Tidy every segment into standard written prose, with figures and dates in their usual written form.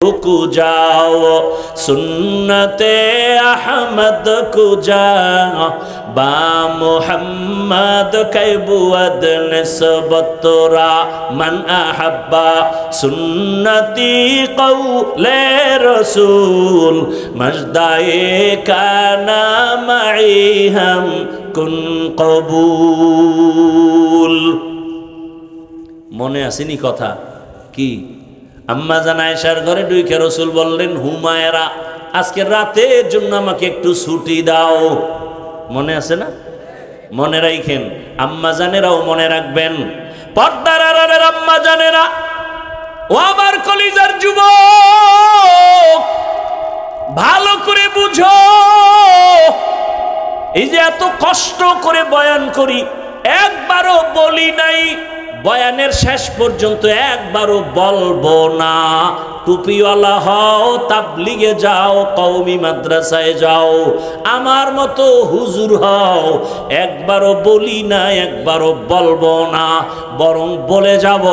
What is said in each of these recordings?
को जाओ सुन्नते अहमद को जाओ बा मुहम्मद कैबुअद निस्बतरा मन अहब्बा सुन्नती कौले रसूल मजदाए काना मई हम कुन कबूल। মনে আসেনি কথা কি? আম্মা জান আয়েশার ঘরে ঢুকে রাসূল বললেন, হুমায়রা আজকে রাতের জন্য আমাকে একটু ছুটি দাও। মনে আছে না? মনে রাখেন, আম্মা জানেরাও মনে রাখবেন। পর্দার আড়ালের আম্মা জানেরা, ও আমার কলিজার যুবক, ভালো করে বুঝো, এই যে এত কষ্ট করে বয়ান করি, একবারও বলি নাই বয়ানের শেষ পর্যন্ত একবারও বলবো না টুপিওয়ালা হও, তাবলিগে যাও, কওমি মাদ্রাসায় যাও, আমার মতো হুজুর হও, একবারও বলি না, একবারও বলবো না, বরং বলে যাব,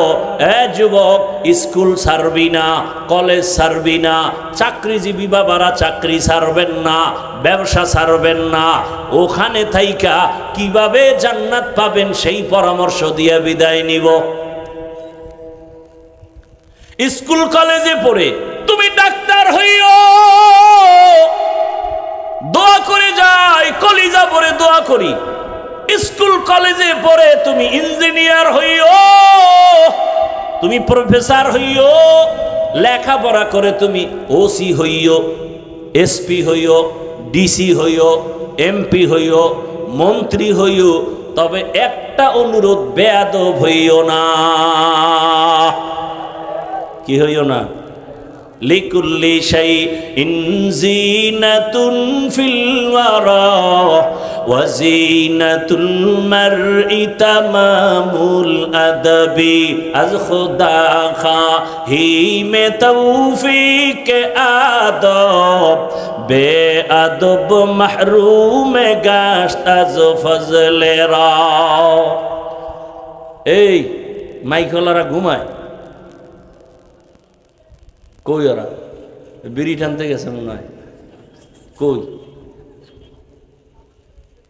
এ যুবক, স্কুল ছাড়বি না, কলেজ ছাড়বি না, চাকরিজীবী বাবারা চাকরি ছাড়বেন না, ব্যবসা ছাড়বেন না, ওখানে থাইকা কিভাবে জান্নাত পাবেন সেই পরামর্শ দিয়ে বিদায় নিব। স্কুল কলেজে পড়ে তুমি ডাক্তার হইও, দোয়া করে যাই, কলিজা পড়ে দোয়া করি। স্কুল কলেজে পড়ে তুমি ইঞ্জিনিয়ার হইও, তুমি প্রফেসর হইও, লেখাপড়া করে তুমি ওসি হইও, এসপি হইও, ডিসি হইও, এমপি হইও, মন্ত্রী হইও, তবে একটা অনুরোধ, বেয়াদব হইও না। কি হইও না? লিকুল্লি শাইইন যিনাতুন ফিল ওয়ারা ওয়া যিনাতুল মারই তামামুল আদবি আজ খুদা খাহি মে তৌফিক আদব বেআদব মাহরুম গাশত আজ ফজলে রা। এই মাইকলারা ঘুমায় কই? ওরা বিড়ি টানতে গেছে মনে হয়। কই?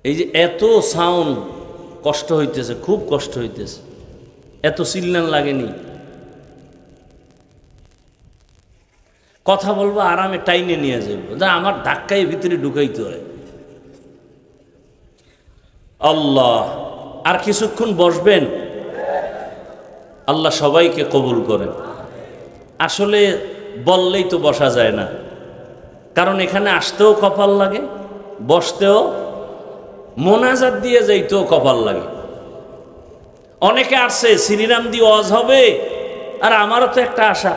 এই যে এত সাউন্ড, কষ্ট হইতেছে, খুব কষ্ট হইতেছে, এত চিল্লান লাগেনি। কথা বলবো আরামে, টাইনে নিয়ে যাবো, যা আমার ধাক্কায় ভিতরে ঢুকাইতে হয়। আল্লাহ, আর কিছুক্ষণ বসবেন, আল্লাহ সবাইকে কবুল করেন। আসলে বললেই তো বসা যায় না, কারণ এখানে আসতেও কপাল লাগে, বসতেও, মোনাজাত দিয়ে যাইতেও কপাল লাগে। অনেকে আসছে শ্রীরাম দিয়ে ওয়াজ হবে, আর আমারও তো একটা আশা,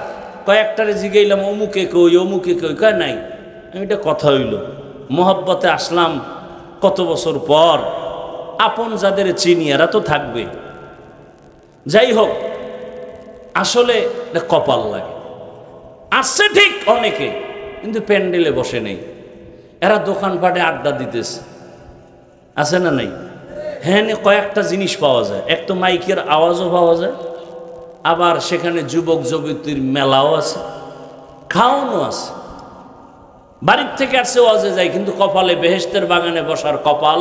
কয়েকটারে জিগাইলাম অমুকে কই, অমুকে কই, কয় নাই। আমি এটা কথা হইল, মোহব্বতে আসলাম কত বছর পর, আপন যাদের চিনি এরা তো থাকবে। যাই হোক, আসলে কপাল লাগে। আসছে ঠিক অনেকে, কিন্তু প্যান্ডেলে বসে নেই, এরা দোকানপাটে আড্ডা দিতেছে, আছে না নাই? হ্যাঁ, কয়েকটা জিনিস পাওয়া যায়, এক তো মাইকের আওয়াজও পাওয়া যায়, আবার সেখানে যুবক যুবতীর মেলাও আছে, খাওয়ানো আছে। বাড়ির থেকে আসছে ওয়াজে যায়, কিন্তু কপালে বেহেশতের বাগানে বসার কপাল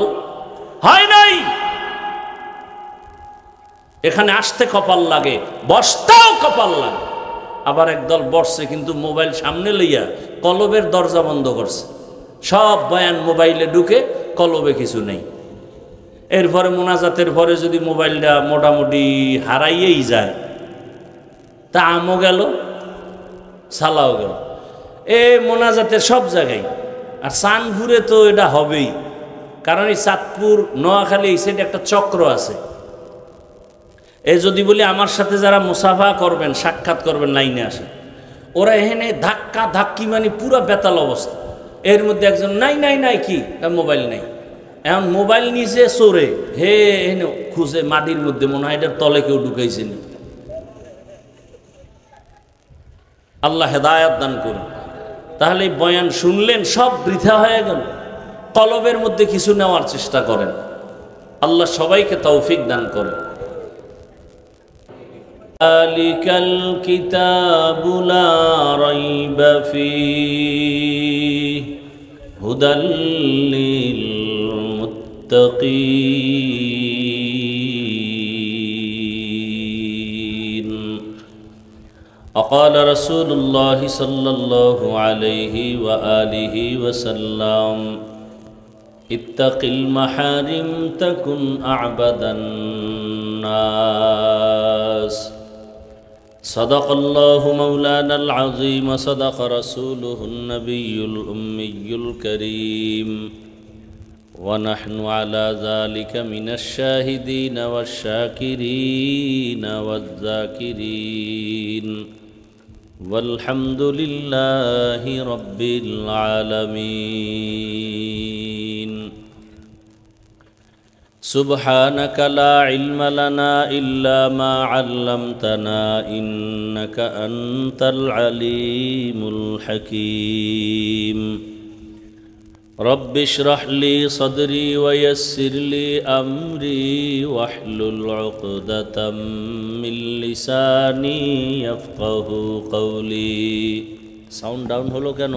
হয় নাই। এখানে আসতে কপাল লাগে, বসতেও কপাল লাগে। আবার একদল বসছে, কিন্তু মোবাইল সামনে লইয়া কলবের দরজা বন্ধ করছে, সব বয়ান মোবাইলে ঢুকে, কলবে কিছু নেই। এরপরে মোনাজাতের পরে যদি মোবাইলটা মোটামুটি হারাইয়েই যায়, তা আমও গেল, সালাও গেল। এ মোনাজাতের সব জায়গায়, আর চাঁদপুরে তো এটা হবেই, কারণ এই চাঁদপুর, নোয়াখালী, এই সাইডে একটা চক্র আছে। এই যদি বলি আমার সাথে যারা মুসাফা করবেন, সাক্ষাৎ করবেন, লাইনে আসেন, ওরা এখানে ধাক্কা ধাক্কি, মানে পুরো বেতাল অবস্থা। এর মধ্যে একজন নাই নাই নাই, কি মোবাইল নাই, এখন মোবাইল নিচে চোরে, হে এনে খুঁজে মাটির মধ্যে, মনে হয় এটার তলে কেউ ঢুকাইছেন। আল্লাহ হেদায়াত দান করুন। তাহলে বয়ান শুনলেন, সব বৃথা হয়ে গেল। কলবের মধ্যে কিছু নেওয়ার চেষ্টা করেন, আল্লাহ সবাইকে তৌফিক দান করেন। ذلك الكتاب لا ريب فيه هدى للمتقين. وقال رسول الله صلى الله عليه وآله وسلم اتق المحارم تكن أعبد الناس. صدق الله مولانا العظيم وصدق رسوله النبي الأمي الكريم ونحن على ذلك من الشاهدين والشاكرين والذاكرين والحمد لله رب العالمين. سبحانك لا علم لنا إلا ما علمتنا إنك أنت العليم الحكيم. رب اشرح لي صدري ويسر لي أمري واحلل عقدة من لساني يفقه قولي. সাউন্ড ডাউন হলো কেন?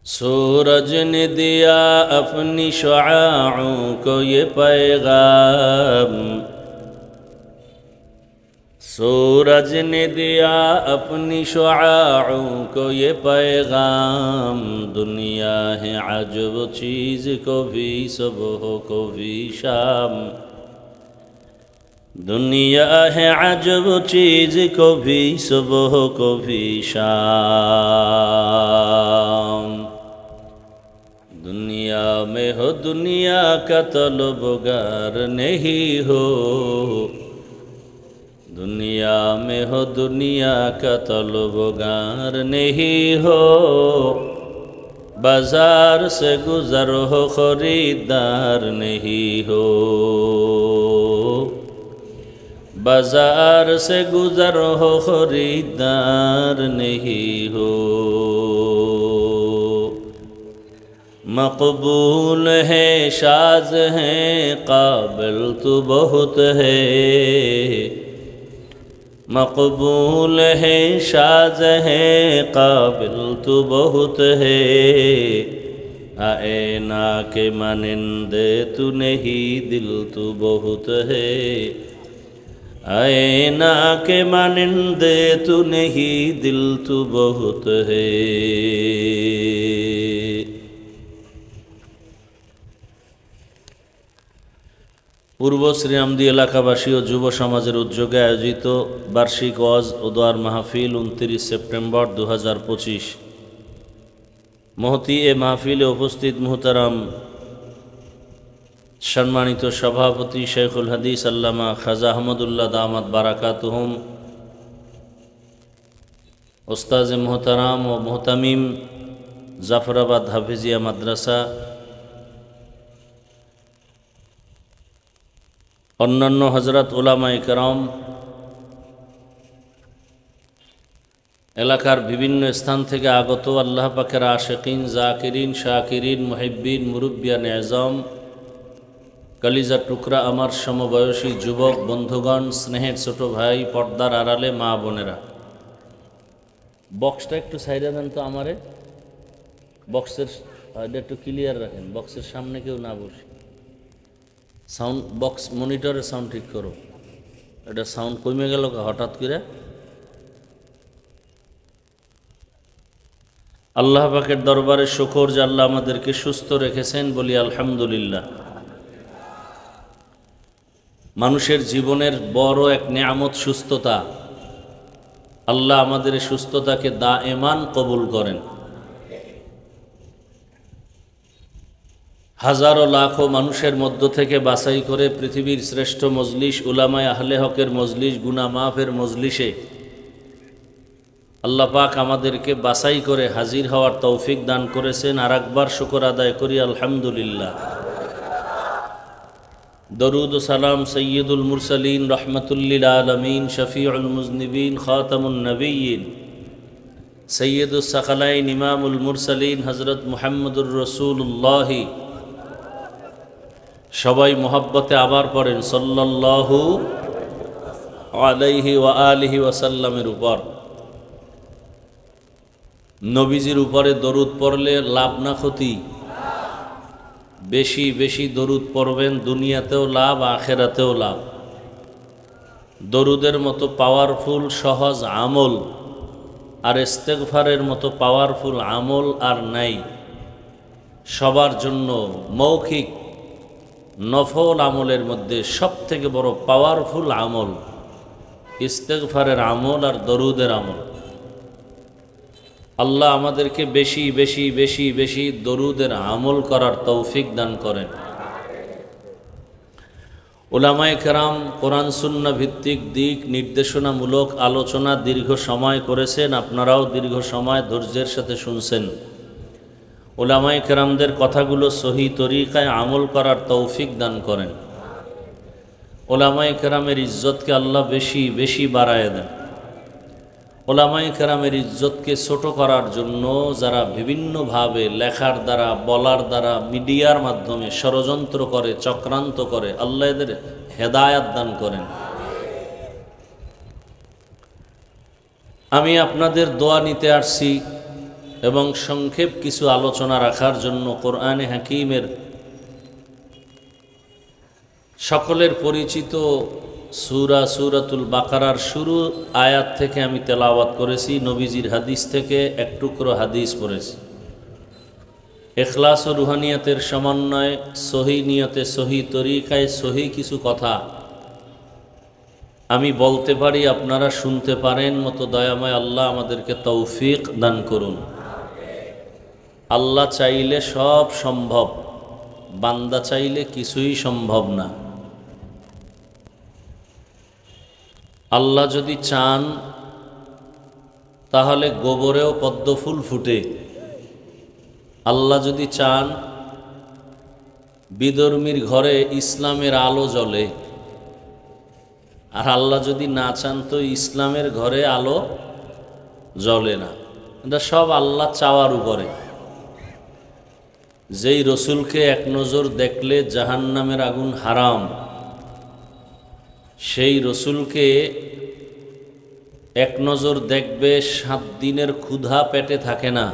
सूरज ने दिया अपनी शुआओं को ये पैगाम, सूरज ने दिया अपनी शुआओं को ये पैगाम। दुनिया है अजब चीज़ को भी सुबह को भी शाम, दुनिया है अजब चीज़ को भी सुबह को भी शाम। दुनिया में हो दुनिया का तलबगार नहीं हो, दुनिया में हो दुनिया का तलबगार नहीं हो। बाजार से गुजर हो खरीदार नहीं हो, बाजार से गुजर हो खरीदार नहीं हो। मकबूल है शाज है काबिल तो बहुत है, मकबूल है शाज है काबिल तो बहुत है। आए ना के मानिंदे तू नहीं दिल तो बहुत है, आए ना के मानिंदे तू नहीं दिल तो बहुत है। पूर्व श्रीरामदी एलाकाबासी और युव समाजेर उद्योगे आयोजित बार्षिक ওয়াজ ও দোয়ার মাহফিল 29 সেপ্টেম্বর 2025। महती ए महफिले उपस्थित मोहतरम सम्मानित सभापति शेखुल हदीस अल्लामा खाजा अहमदुल्लाह दामत बाराकातुहुम, उस्ताद मोहतरम व मोहतमीम जाफराबाद हाफिजिया मद्रासा, अन्यान्य हजरत उलामाए केराम, एलाकार विभिन्न स्थान थेके आगत आल्लाह पाकेर आशिकीन जाकिरीन शाकिरीन मुहिब्बीन मुरुब्बियान एजाम, कलिजा टुकरा आमार समबयसी युवक बंधुगण, स्नेहेर छोटो भाई, पर्दार आड़ाले मा बोनेरा, बक्सटा एकटु साइडे देन तो आमारे, बक्सेर एकटु क्लियर राखें, बक्सेर सामने केउ ना बसे। साउंड बक्स मनिटरे साउंड ठीक करो, एटा साउंड कमे गेल हठात् करे। আল্লাহ পাকের দরবারে শুকর যে আল্লাহ আমাদেরকে সুস্থ রেখেছেন, বলি আলহামদুলিল্লাহ। মানুষের জীবনের বড় এক নেয়ামত সুস্থতা। আল্লাহ আমাদের সুস্থতাকে দায়েমান কবুল করেন। হাজারো লাখো মানুষের মধ্য থেকে বাছাই করে পৃথিবীর শ্রেষ্ঠ মজলিস উলামায়ে আহলে হকের মজলিস, গুনাহ মাফের মজলিসে আল্লাহ পাক আমাদেরকে বাছাই করে হাজির হওয়ার তৌফিক দান করেছেন। আর একবার শুকর আদায় করি আলহামদুলিল্লাহ। দরুদ ও সালাম সৈয়দুল মুরসালিন রহমাতুল লিল আলামিন শফিউল মুজনিবিন খাতামুন নবিয়্যিন সৈয়দুস সাকালাইন ইমামুল মুরসালিন হযরত মুহাম্মদুর রাসূলুল্লাহ, সবাই মোহাব্বতে আবার পড়েন সাল্লাল্লাহু আলাইহি ওয়া আলিহি ওয়াসাল্লামের উপর। নবীজির উপরে দরুদ পড়লে লাভ না ক্ষতি? বেশি বেশি দরুদ পড়বেন, দুনিয়াতেও লাভ, আখেরাতেও লাভ। দরুদের মতো পাওয়ারফুল সহজ আমল আর ইস্তেগফারের মতো পাওয়ারফুল আমল আর নাই। সবার জন্য মৌখিক নফল আমলের মধ্যে সবথেকে বড় পাওয়ারফুল আমল ইস্তেগফারের আমল আর দরুদের আমল। আল্লাহ আমাদেরকে বেশি বেশি বেশি বেশি দরুদের আমল করার তৌফিক দান করেন। উলামায়ে কেরাম কোরআন সুন্নাহ ভিত্তিক দিক নির্দেশনামূলক আলোচনা দীর্ঘ সময় করেছেন, আপনারাও দীর্ঘ সময় ধৈর্যের সাথে শুনছেন। উলামায়ে কেরামদের কথাগুলো সহি তরিকায় আমল করার তৌফিক দান করেন। উলামায়ে কেরামের ইজ্জতকে আল্লাহ বেশি বেশি বাড়ায় দেন। উলামায়ে কেরামের ইজ্জতকে ছোট করার জন্য যারা বিভিন্নভাবে লেখার দ্বারা, বলার দ্বারা, মিডিয়ার মাধ্যমে ষড়যন্ত্র করে, চক্রান্ত করে, আল্লাহ এদের হেদায়াত দান করেন। আমি আপনাদের দোয়া নিতে আসছি এবং সংক্ষেপ কিছু আলোচনা রাখার জন্য কোরআনে হাকিমের সকলের পরিচিত সূরাতুল বাকারার শুরু আয়াত থেকে আমি তেলাওয়াত করেছি। নবীজির হাদিস থেকে এক টুকরো হাদিস পড়েছি। ইখলাস ও রুহানিয়াতের সমন্বয়ে সহি নিয়তে, সহি তরিকায়, সহি কিছু কথা আমি বলতে পারি, আপনারা শুনতে পারেন মতো দয়াময় আল্লাহ আমাদেরকে তৌফিক দান করুন। আল্লাহ চাইলে সব সম্ভব, বান্দা চাইলে কিছুই সম্ভব না। আল্লাহ যদি চান তাহলে গোবরেও পদ্মফুল ফুটে। আল্লাহ যদি চান বিধর্মীর ঘরে ইসলামের আলো জ্বলে। আর আল্লাহ যদি না চান তো ইসলামের ঘরে আলো জ্বলে না। এটা সব আল্লাহ চাওয়ার উপরে। যেই রসুলকে এক নজর দেখলে জাহান্নামের আগুন হারাম, সেই রসুলকে এক নজর দেখবে 7 দিনের ক্ষুধা পেটে থাকে না।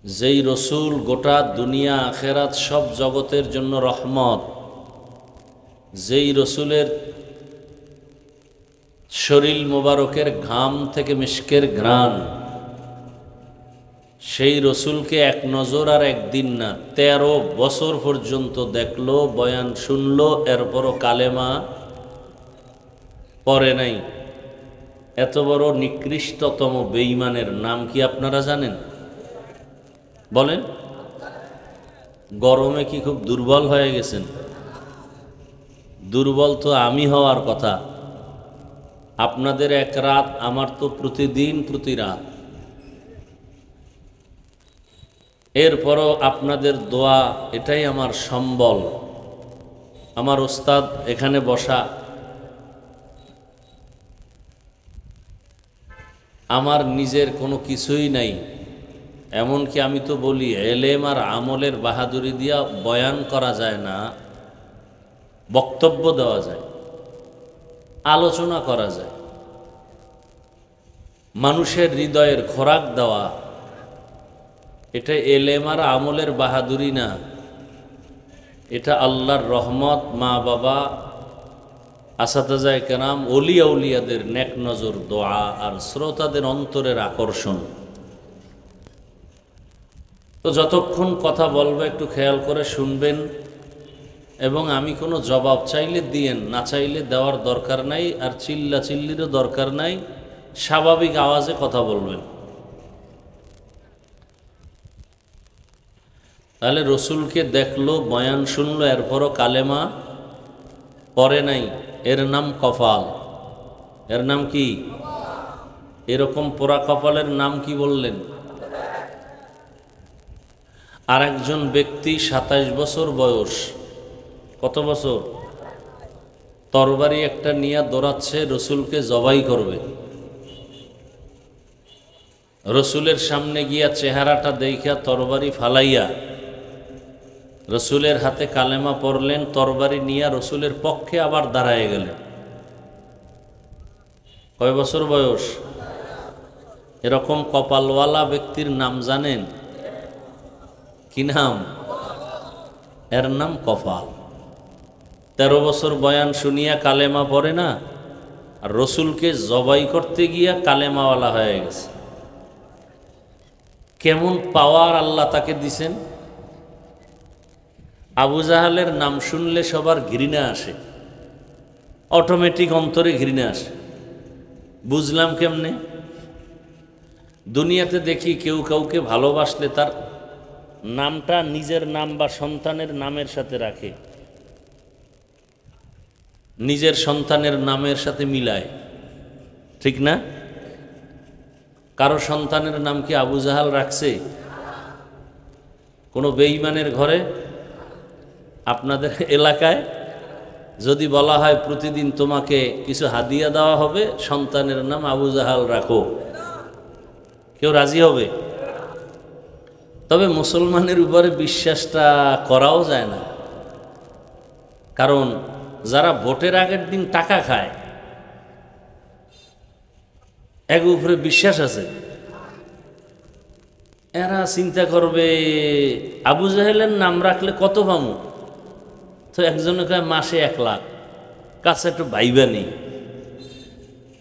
যেই রসুল গোটা দুনিয়া আখেরাত সব জগতের জন্য রহমত, যেই রসুলের শরীর মোবারকের ঘাম থেকে মিশকের ঘ্রাণ, সেই রসুলকে এক নজর আর একদিন না 13 বছর পর্যন্ত দেখলো, বয়ান শুনলো, এরপরও কালেমা পড়ে নাই। এত বড় নিকৃষ্টতম বেঈমানের নাম কি আপনারা জানেন? বলেন। গরমে কি খুব দুর্বল হয়ে গেছেন? দুর্বল তো আমি হওয়ার কথা। আপনাদের এক রাত, আমার তো প্রতিদিন প্রতি রাত। এরপরও আপনাদের দোয়া এটাই আমার সম্বল। আমার ওস্তাদ এখানে বসা, আমার নিজের কোনো কিছুই নাই। এমনকি আমি তো বলি এলেম আর আমলের বাহাদুরি দিয়া বয়ান করা যায় না, বক্তব্য দেওয়া যায়, আলোচনা করা যায়, মানুষের হৃদয়ের খোরাক দেওয়া, এটা এলেম আর আমলের বাহাদুরি না। এটা আল্লাহর রহমত, মা বাবা, আসাতাজায়ে কেরাম, ওলিয়া উলিয়াদের নেক নজর, দোয়া আর শ্রোতাদের অন্তরের আকর্ষণ। তো যতক্ষণ কথা বলবো একটু খেয়াল করে শুনবেন, এবং আমি কোনো জবাব চাইলে দিয়েন, না চাইলে দেওয়ার দরকার নাই, আর চিল্লা চিল্লিরও দরকার নাই। স্বাভাবিক আওয়াজে কথা বলবেন। তাহলে রসুলকে দেখলো, বয়ান শুনলো, এরপরও কালেমা পড়ে নাই, এর নাম কপাল। এর নাম কি? এরকম পোড়া কপালের নাম কি বললেন? আর একজন ব্যক্তি 27 বছর বয়স, কত বছর? তরবারি একটা নিয়ে দৌড়াচ্ছে, রসুলকে জবাই করবে। রসুলের সামনে গিয়া চেহারাটা দেখিয়া তরবারি ফালাইয়া রসুলের হাতে কালেমা পড়লেন, তরবারি নিয়ে রসুলের পক্ষে আবার দাঁড়ায় গেলেন। কয় বছর বয়স? এরকম কপালওয়ালা ব্যক্তির নাম জানেন? কি নাম? এর নাম কপাল। 13 বছর বয়ান শুনিয়া কালেমা পড়ে না, আর রসুলকে জবাই করতে গিয়া কালেমাওয়ালা হয়ে গেছে। কেমন পাওয়ার আল্লাহ তাকে দিছেন! আবু জাহালের নাম শুনলে সবার ঘৃণা আসে, অটোমেটিক অন্তরে ঘৃণা আসে। বুঝলাম কেমনে? দুনিয়াতে দেখি কেউ কাউকে ভালোবাসলে তার নামটা নিজের নাম বা সন্তানের নামের সাথে রাখে, নিজের সন্তানের নামের সাথে মিলায়, ঠিক না? কারো সন্তানের নাম কি আবু জাহাল রাখছে? কোনো বেঈমানের ঘরে? আপনাদের এলাকায় যদি বলা হয় প্রতিদিন তোমাকে কিছু হাদিয়া দেওয়া হবে, সন্তানের নাম আবু জাহাল রাখো, কেউ রাজি হবে? তবে মুসলমানের উপরে বিশ্বাসটা করাও যায় না, কারণ যারা ভোটের আগের দিন টাকা খায় এক উপরে বিশ্বাস আছে, এরা চিন্তা করবে আবু জাহেলের নাম রাখলে কত পামু, তো একজনে কয় মাসে 1 লাখ, কাছে একটু ভাইবানি।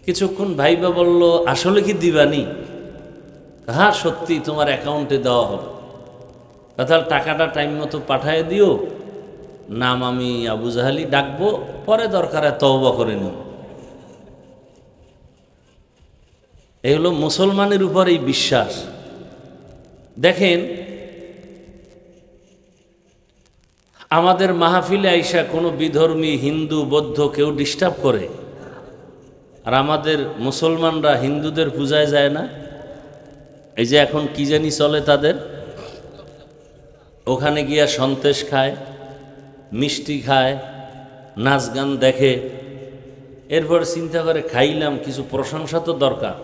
কিছুক্ষণ ভাইবা বলল আসলে কি দিবানি? হ্যাঁ সত্যি তোমার অ্যাকাউন্টে দেওয়া হবে, তাহলে টাকাটা টাইম মতো পাঠিয়ে দিও, নাম আমি আবু জাহালি ডাকবো, পরে দরকারে তওবা করে নিও। এই হলো মুসলমানের উপর এই বিশ্বাস। দেখেন আমাদের মাহফিলে আইসা কোনো বিধর্মী হিন্দু বৌদ্ধ কেউ ডিস্টার্ব করে, আর আমাদের মুসলমানরা হিন্দুদের পূজায় যায় না। এই যে এখন কি জানি চলে তাদের, ওখানে গিয়া সন্তেষ খায়, মিষ্টি খায়, নাচ গান দেখে, এরপর চিন্তা করে খাইলাম কিছু প্রশংসা তো দরকার।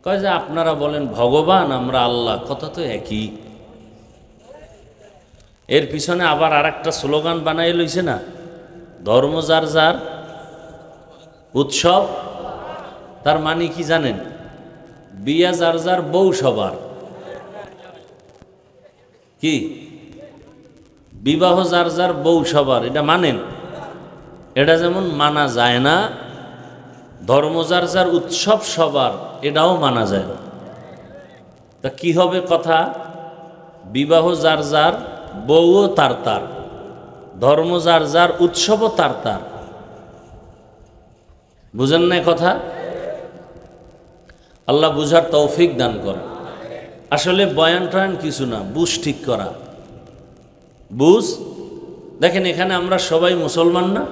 কয় যে আপনারা বলেন ভগবান, আমরা আল্লাহ, কথা তো একই। এর পিছনে আবার আর একটা স্লোগান বানাই লইছে না, ধর্ম যার যার উৎসব। তার মানে কি জানেন? বিয়া যার যার বউ সবার। কি বিবাহ যার যার বউ সবার, এটা মানেন? এটা যেমন মানা যায় না, ধর্ম যার যার উৎসব সবার, এটাও মানা যায় না। তা কি হবে কথা? বিবাহ যার যার, বউও তার তার, ধর্ম যার যার, উৎসবও তার তার। বুঝেন না কথা? আল্লাহ বুঝার তৌফিক দান করেন। আসলে বয়ান টয়ান কিছু না, বুঝ ঠিক করা, বুঝ। দেখেন এখানে আমরা সবাই মুসলমান না?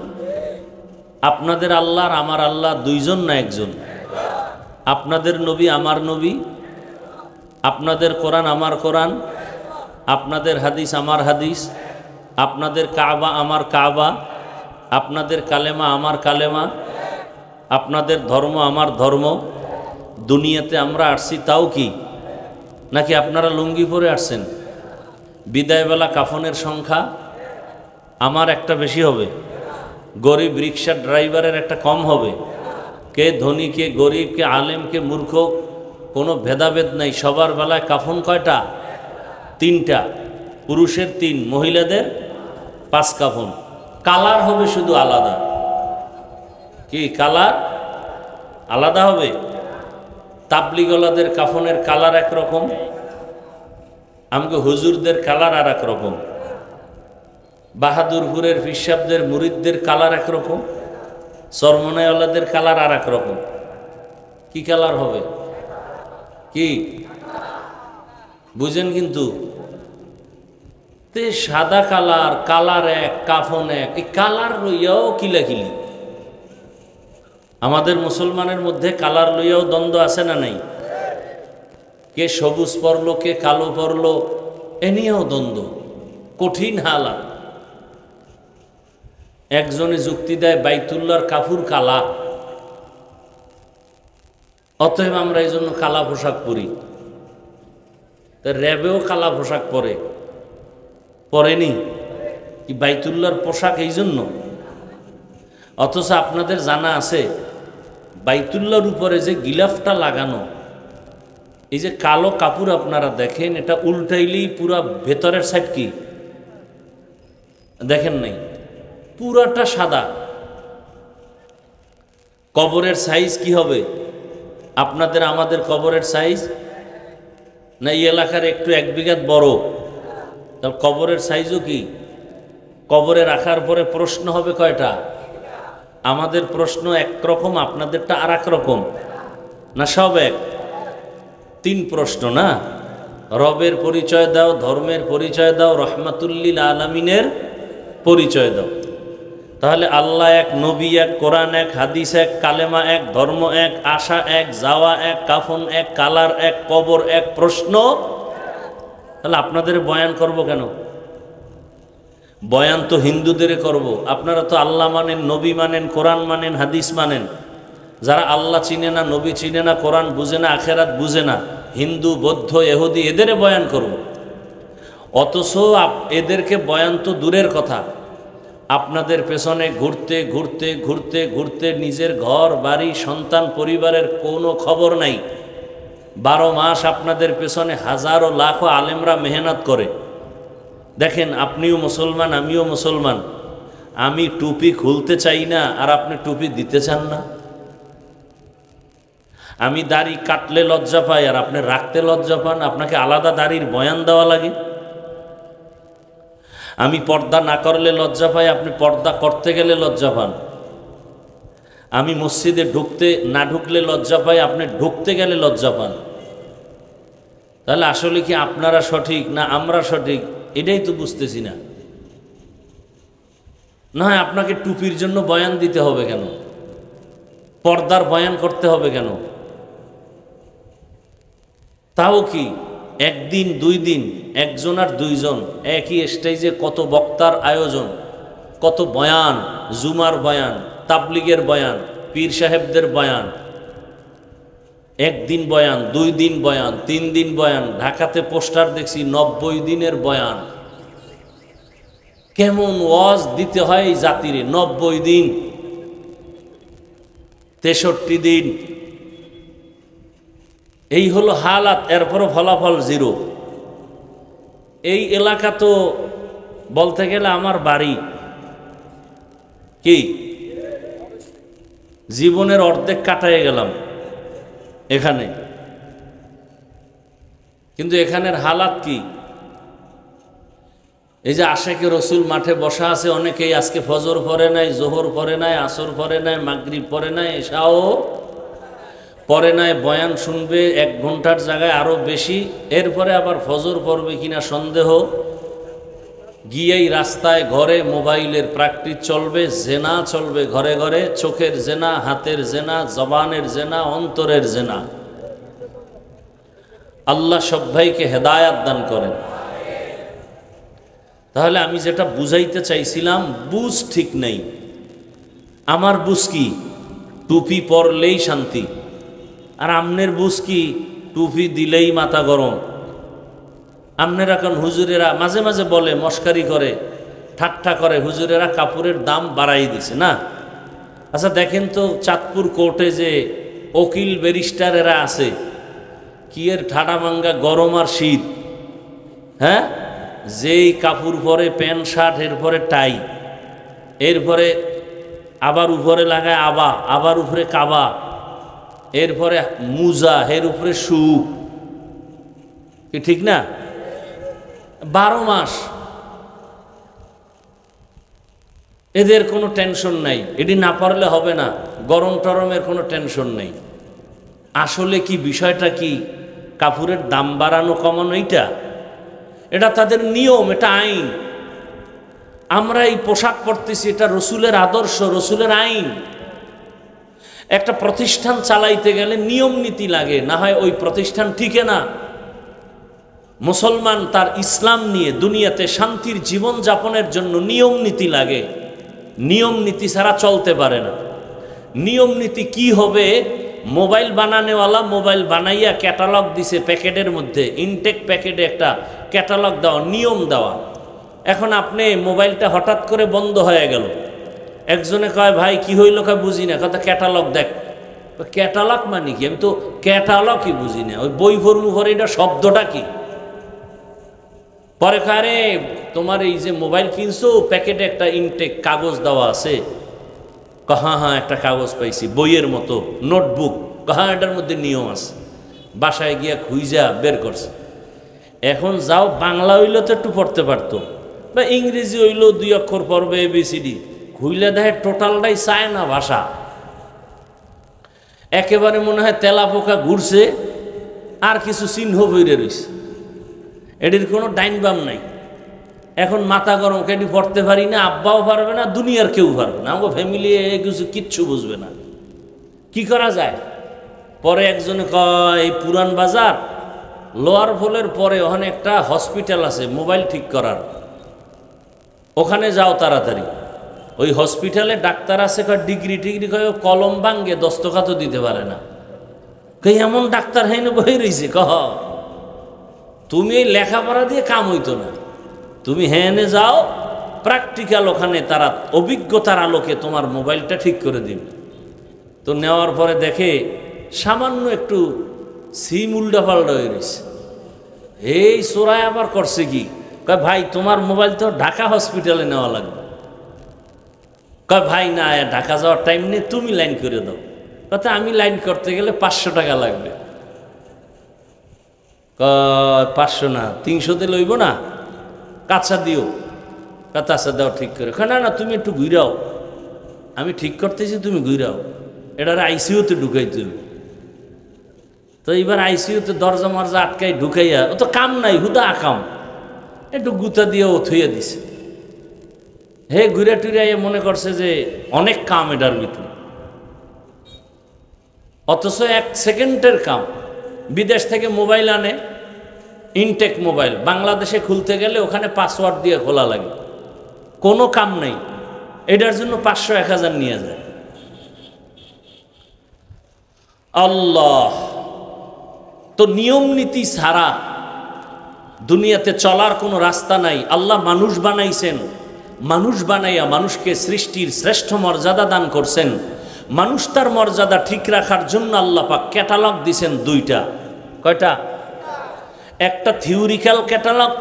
আপনাদের আল্লাহ আর আমার আল্লাহ দুইজন না একজন? আপনাদের নবী আমার নবী, আপনাদের কোরআন আমার কোরআন, আপনাদের হাদিস আমার হাদিস, আপনাদের কাবা আমার কাবা, আপনাদের কালেমা আমার কালেমা, আপনাদের ধর্ম আমার ধর্ম। দুনিয়াতে আমরা আসছি তাও কি, নাকি আপনারা লুঙ্গি পরে আসছেন? বিদায়বেলা কাফনের সংখ্যা আমার একটা বেশি হবে, গরিব রিক্সা ড্রাইভারের একটা কম হবে। কে ধনী, কে গরিব, কে আলেম, কে মূর্খ, কোনো ভেদাভেদ নাই। সবার বেলায় কাফন কয়টা? 3টা, পুরুষের 3, মহিলাদের 5 কাফন। কালার হবে শুধু আলাদা। কি কালার আলাদা হবে? তাবলিগলাদের কাফনের কালার একরকম, আমাকে হুজুরদের কালার আর একরকম, বাহাদুরপুরের ফিসাবদের মুরিদদের কালার একরকম, চরমনাইওয়ালাদের কালার আর একরকম। কি কালার হবে? কি বুঝেন? কিন্তু তে সাদা কালার, কালার এক, কাফন এক, এই কালার লইয়াও কিলাকিলি। আমাদের মুসলমানের মধ্যে কালার লইয়াও দ্বন্দ্ব আছে না নাই? কে সবুজ পরলো, কে কালো পরলো, এ নিয়েও দ্বন্দ্ব, কঠিন হালাত। একজনে যুক্তি দেয় বাইতুল্লাহর কাফুর কালা, অতএব আমরা এই জন্য কালা পোশাক পরি। র্যাবেও কালা পোশাক পরেনি কি বাইতুল্লাহর পোশাক এই জন্য? অথচ আপনাদের জানা আছে বাইতুল্লাহর উপরে যে গিলাফটা লাগানো, এই যে কালো কাপড় আপনারা দেখেন, এটা উল্টাইলেই পুরা ভেতরের সাইড কি দেখেন নাই, পুরাটা সাদা। কবরের সাইজ কি হবে? আপনাদের আমাদের কবরের সাইজ না এই এলাকার একটু 1 বিঘা বড়? তাহলে কবরের সাইজও কি? কবরে রাখার পরে প্রশ্ন হবে কয়টা? আমাদের প্রশ্ন একরকম, আপনাদেরটা আর এক রকম না? সব এক? 3 প্রশ্ন না? রবের পরিচয় দাও, ধর্মের পরিচয় দাও, রহমাতুল্লিল আলামিনের পরিচয় দাও। তাহলে আল্লাহ এক, নবী এক, কোরআন এক, হাদিস এক, কালেমা এক, ধর্ম এক, আশা এক, যাওয়া এক, কাফন এক, কালার এক, কবর এক, প্রশ্ন। তাহলে আপনাদের বয়ান করব কেন? বয়ান তো হিন্দুদের করব। আপনারা তো আল্লাহ মানেন, নবী মানেন, কোরআন মানেন, হাদিস মানেন। যারা আল্লাহ চিনে না, নবী চিনে না, কোরআন বুঝে না, আখেরাত বুঝে না, হিন্দু, বৌদ্ধ, ইহুদি, এদের বয়ান করব। অথচ এদেরকে বয়ান তো দূরের কথা, আপনাদের পেছনে ঘুরতে ঘুরতে ঘুরতে ঘুরতে নিজের ঘর বাড়ি সন্তান পরিবারের কোনো খবর নাই। 12 মাস আপনাদের পেছনে হাজারো লাখো আলেমরা মেহনত করে। দেখেন, আপনিও মুসলমান, আমিও মুসলমান। আমি টুপি খুলতে চাই না আর আপনি টুপি দিতে চান না। আমি দাড়ি কাটলে লজ্জা পাই আর আপনি রাখতে লজ্জা পান। আপনাকে আলাদা দাড়ির বয়ান দেওয়া লাগে। আমি পর্দা না করলে লজ্জা পাই, আপনি পর্দা করতে গেলে লজ্জা পান। আমি মসজিদে না ঢুকলে লজ্জা পাই, আপনি ঢুকতে গেলে লজ্জা পান। তাহলে আসলে কি আপনারা সঠিক না আমরা সঠিক? এটাই তো বুঝতেছি না। না হয় আপনাকে টুপির জন্য বয়ান দিতে হবে কেন? পর্দার বয়ান করতে হবে কেন? তাও কি 1 দিন 2 দিন, 1 জন আর 2 জন একই স্টেজে কত বক্তার আয়োজন, কত বয়ান, জুমার বয়ান, তাবলিগের বয়ান, পীর সাহেবদের বয়ান। 1 দিন বয়ান, 2 দিন বয়ান, 3 দিন বয়ান। ঢাকাতে পোস্টার দেখছি 90 দিনের বয়ান। কেমন ওয়াজ দিতে হয় এই জাতিরে? 90 দিন, 63 দিন, এই হলো হালাত। এরপরও ফলাফল 0। এই এলাকা তো বলতে গেলে আমার বাড়ি। কি জীবনের অর্ধেক কাটায় গেলাম এখানে, কিন্তু এখানের হালাত কি? এই যে আশেকে রসুল মাঠে বসা আছে, অনেকেই আজকে ফজর পড়ে নাই, জোহর পড়ে নাই, আসর পড়ে নাই, মাগরিব পড়ে নাই, এশাও পড়ে নাই। বয়ান শুনবে 1 ঘন্টার জায়গায় আরো বেশি। এরপরে আবার ফজর পড়বে কিনা সন্দেহ। গিয়েই রাস্তায় ঘরে মোবাইলের প্র্যাকটিস চলবে, জেনা চলবে ঘরে ঘরে, চোখের জেনা, হাতের জেনা, জবানের জেনা, অন্তরের জেনা। আল্লাহ সব ভাইকে হেদায়াত দান করেন। তাহলে আমি যেটা বুঝাইতে চাইছিলাম, বুঝ ঠিক নেই। আমার বুঝ কি? টুপি পরলেই শান্তি। আর আমনের বুঝ কি? টুপি দিলেই মাথা গরম। আমনেরা এখন হুজুরেরা মাঝে মাঝে বলে, মস্কারি করে, ঠাট্টা করে, হুজুরেরা কাপড়ের দাম বাড়াই দিছে না। আচ্ছা দেখেন তো, চাঁদপুর কোর্টে যে উকিল ব্যারিস্টারেরা আছে, কি এর ঠাডা মাঙ্গা গরম আর শীত। হ্যাঁ, যেই কাপড় পরে প্যান্ট শার্ট, এরপরে টাই, এরপরে আবার উপরে লাগায় আবা, আবার উপরে কাবা, এরপরে মুজা, এর উপরে শু। কি ঠিক না? 12 মাস এদের কোনো টেনশন নাই। এটি না পারলে হবে না, গরম টরমের কোনো টেনশন নেই। আসলে কি বিষয়টা কি? কাপড়ের দাম বাড়ানো কমানো, এটা তাদের নিয়ম, এটা আইন। আমরা এই পোশাক পরতেছি, এটা রসুলের আদর্শ, রসুলের আইন। একটা প্রতিষ্ঠান চালাইতে গেলে নিয়ম নীতি লাগে, না হয় ওই প্রতিষ্ঠান টিকে না। মুসলমান তার ইসলাম নিয়ে দুনিয়াতে শান্তির জীবন যাপনের জন্য নিয়ম নীতি লাগে। নিয়ম নীতি ছাড়া চলতে পারে না। নিয়ম নীতি কি হবে মোবাইল বানানোওয়ালা মোবাইল বানাইয়া ক্যাটালগ দিছে প্যাকেটের মধ্যে, ইনটেক প্যাকেটে একটা ক্যাটালগ দেওয়া, নিয়ম দেওয়া। এখন আপনি মোবাইলটা হঠাৎ করে বন্ধ হয়ে গেল, একজনে কয় ভাই কি হইল, কয় বুঝি না, কথা ক্যাটালগ দেখ। ক্যাটালগ মানে কি? আমি তো ক্যাটালগই বুঝি না, ওই বই ফর্মু ভরে এটা শব্দটা কি? পরে কয় রে তোমার এই যে মোবাইল কিনছো প্যাকেটে একটা ইনটেক কাগজ দেওয়া আছে। হ্যাঁ হ্যাঁ একটা কাগজ পাইছি বইয়ের মতো, নোটবুক। হ্যাঁ এটার মধ্যে নিয়ম আছে। বাসায় গিয়া খুঁজা বের করছে। এখন যাও বাংলা হইলে তো একটু পড়তে পারতো, বা ইংরেজি হইলেও 2 অক্ষর পড়বে ABCD, খুইলে দেখে টোটালটাই চায় না ভাষা। একেবারে মনে হয় তেলা পোকা ঘুরছে আর কিছু চিহ্ন বইরে রয়েছে, এটির কোনো ডাইন বাম নাই। এখন মাথা গরম, কেটে পড়তে পারি না, আব্বাও পারবে না, দুনিয়ার কেউ পারবে না, আমার ফ্যামিলি কিছু কিচ্ছু বুঝবে না, কি করা যায়? পরে একজনে কয় এই পুরান বাজার লোয়ার ফলের পরে ওখানে একটা হসপিটাল আছে মোবাইল ঠিক করার, ওখানে যাও তাড়াতাড়ি। ওই হসপিটালে ডাক্তার আছে, কয় ডিগ্রি টিগ্রি, কয় কলম ভাঙ্গে দস্তখাতও দিতে পারে না। কই এমন ডাক্তার হ্যাঁ বই রয়েছে? কহ তুমি এই লেখাপড়া দিয়ে কাম হইতো না, তুমি হ্যাঁ যাও প্র্যাকটিক্যাল, ওখানে তারা অভিজ্ঞতার আলোকে তোমার মোবাইলটা ঠিক করে দিবে। তো নেওয়ার পরে দেখে সামান্য একটু সিম উল্টা পাল্টা হয়ে রয়েছে। এই চোরাই আবার করছে কি, কয় ভাই তোমার মোবাইল তো ঢাকা হসপিটালে নেওয়া লাগবে। কয় ভাই না, ঢাকা যাওয়ার টাইম নেই, তুমি লাইন করে দাও। কথা আমি লাইন করতে গেলে 500 টাকা লাগবে। 500 না 300 লইব না, কাঁচা দিও। কাঁচা দাও ঠিক করে। না না তুমি একটু ঘুরাও, আমি ঠিক করতেছি তুমি ঘুরাও, এটার আইসিইউতে ঢুকাই তুমি। তো এইবার আইসিইউতে দরজা মরজা আটকাই ঢুকাইয়া, ও তো কাম নাই, হুদা আকাম, একটু গুতা দিয়ে ও থইয়া দিছে। হে ঘুরে টুরিয়া মনে করছে যে অনেক কাম এটার ভিতরে, অথচ 1 সেকেন্ডের কাম। বিদেশ থেকে মোবাইল আনে, ইনটেক মোবাইল, বাংলাদেশে খুলতে গেলে ওখানে পাসওয়ার্ড দিয়ে খোলা লাগে, কোনো কাম নেই, এটার জন্য 500-1000 নিয়ে যায়। আল্লাহ তো নিয়ম নীতি ছাড়া দুনিয়াতে চলার কোনো রাস্তা নাই। আল্লাহ মানুষ বানাইছেন, মানুষ বানাইয়া মানুষকে সৃষ্টির শ্রেষ্ঠ মর্যাদা দান করছেন। মানুষ তার মর্যাদা ঠিক রাখার জন্য আল্লাহ পাক ক্যাটালগ দিছেন 2টা। কয়টা? একটা থিওরিক্যাল ক্যাটালগ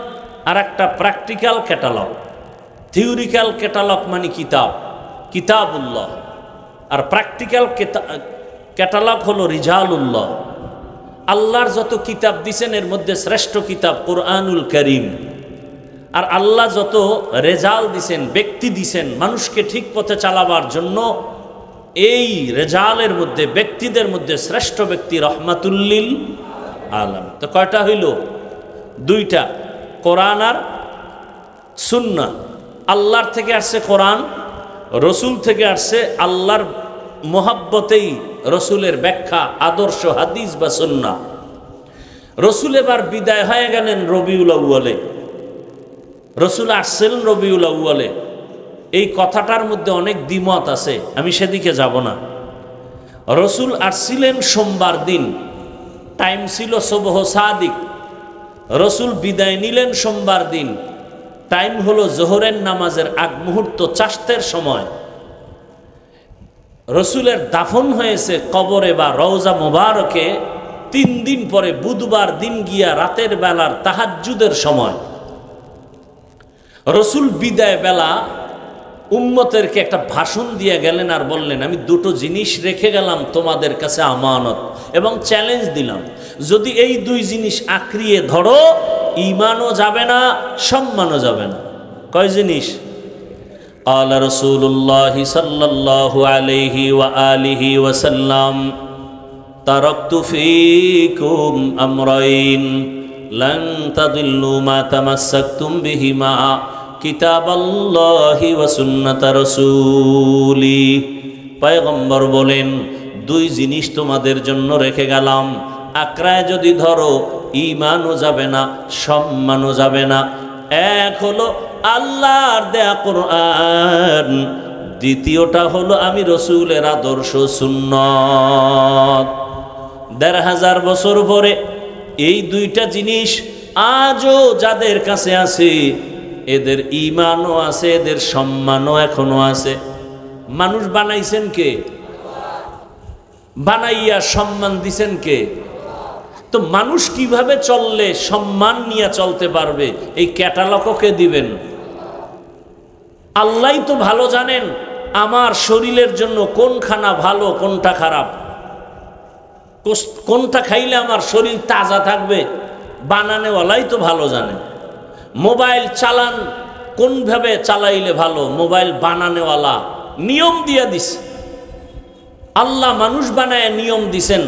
আর একটা প্র্যাকটিক্যাল ক্যাটালগ। থিওরিক্যাল ক্যাটালগ মানে কিতাব, কিতাবুল্লাহ, আর প্র্যাকটিক্যাল ক্যাটালগ হলো রিজালুল্লাহ। আল্লাহর যত কিতাব দিছেন এর মধ্যে শ্রেষ্ঠ কিতাব কোরআনুল কারীম। আর আল্লাহ যত রেজাল দিছেন, ব্যক্তি দিছেন মানুষকে ঠিক পথে চালাবার জন্য, এই রেজালের মধ্যে ব্যক্তিদের মধ্যে শ্রেষ্ঠ ব্যক্তি রহমাতুল্লিল আলামিন। তো কয়টা হইল? 2টা, কোরআন আর সুন্নাহ। আল্লাহর থেকে আসছে কোরআন, রসুল থেকে আসছে আল্লাহর মোহাব্বতেই রসুলের ব্যাখ্যা, আদর্শ হাদিস বা সুন্নাহ। রসুল এবার বিদায় হয়ে গেলেন রবিউল আউয়ালে, রসুল আসছেন রবিউল আউয়ালে। এই কথাটার মধ্যে অনেক দ্বিমত আছে, আমি সেদিকে যাব না। রসুল আসছিলেন সোমবার দিন, টাইম ছিল সুবহ সাদিক। রসুল বিদায় নিলেন সোমবার দিন, টাইম হলো জোহরের নামাজের আগ মুহূর্ত, চাষতের সময়। রসুলের দাফন হয়েছে কবরে বা রওজা মোবারকে 3 দিন পরে, বুধবার দিন গিয়া রাতের বেলার তাহাজ্জুদের সময়। রসুল বিদায় বেলা উম্মতেরকে একটা ভাষণ দিয়ে গেলেন আর বললেন, আমি 2টো জিনিস রেখে গেলাম তোমাদের কাছে আমানত, এবং চ্যালেঞ্জ দিলাম, যদি এই 2 জিনিস আঁকড়িয়ে ধরো ঈমানও যাবে না, সম্মানও যাবে না। কয় জিনিস? আলা রাসূলুল্লাহ সাল্লাল্লাহু আলাইহি ওয়া আলিহি ওয়া সাল্লাম, তারাকতু ফীকুম আমরাইন লান তাদিল্লু মা তামাসসাকতুম বিহিমা কিতাবাল্লাহি ওয়া সুন্নাত রাসূলি। পয়গম্বর বলেন, 2 জিনিস তোমাদের জন্য রেখে গেলাম, আঁকড়ায় যদি ধরো ঈমানও যাবে না, সম্মানও যাবে না। এক হলো আল্লাহর দেয়া কোরআন, দ্বিতীয়টা হলো আমি রসুলের আদর্শ সুন্নত। ১৫০০ বছর পরে এই দুইটা জিনিস আজও যাদের কাছে আছে, এদের ঈমানও আছে, এদের সম্মানও এখনো আছে। মানুষ বানাইছেন কে? বানাইয়া সম্মান দিছেন কে? তো মানুষ কিভাবে চললে সম্মান নিয়ে চলতে পারবে, এই ক্যাটালগও কে দিবেন? আল্লাহই তো ভালো জানেন আমার শরীরের জন্য কোন খানা ভালো, কোনটা খারাপ, কোনটা খাইলে আমার শরীর তাজা থাকবে, বানানেওয়ালাই তো ভালো জানে। মোবাইল চালান কোনভাবে চালাইলে ভালো, মোবাইল বানানেওয়ালা নিয়ম দিয়ে দিছে। আল্লাহ মানুষ বানায় নিয়ম দিছেন।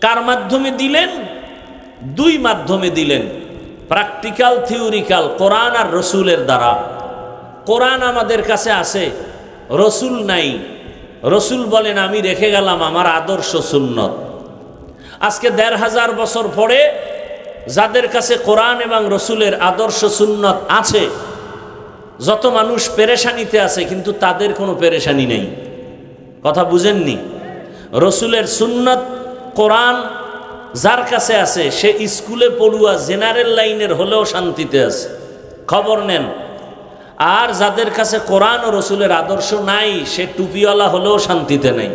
কার মাধ্যমে দিলেন? দুই মাধ্যমে দিলেন, প্র্যাকটিক্যাল থিওরিক্যাল, কোরআন আর রসুলের দ্বারা। কোরআন আমাদের কাছে আছে, রসুল নাই। রসুল বলেন আমি রেখে গেলাম আমার আদর্শ সুন্নত। আজকে ১৫০০ বছর পরে যাদের কাছে কোরআন এবং রসুলের আদর্শ সুন্নত আছে, যত মানুষ পেরেশানিতে আছে, কিন্তু তাদের কোনো পেরেশানি নেই। কথা বুঝেননি? রসুলের সুন্নত কোরআন যার কাছে আছে, সে স্কুলে পড়ুয়া জেনারেল লাইনের হলেও শান্তিতে আছে, খবর নেন। আর যাদের কাছে কোরআন ও রসুলের আদর্শ নাই, সে টুপিওয়ালা হলেও শান্তিতে নেই।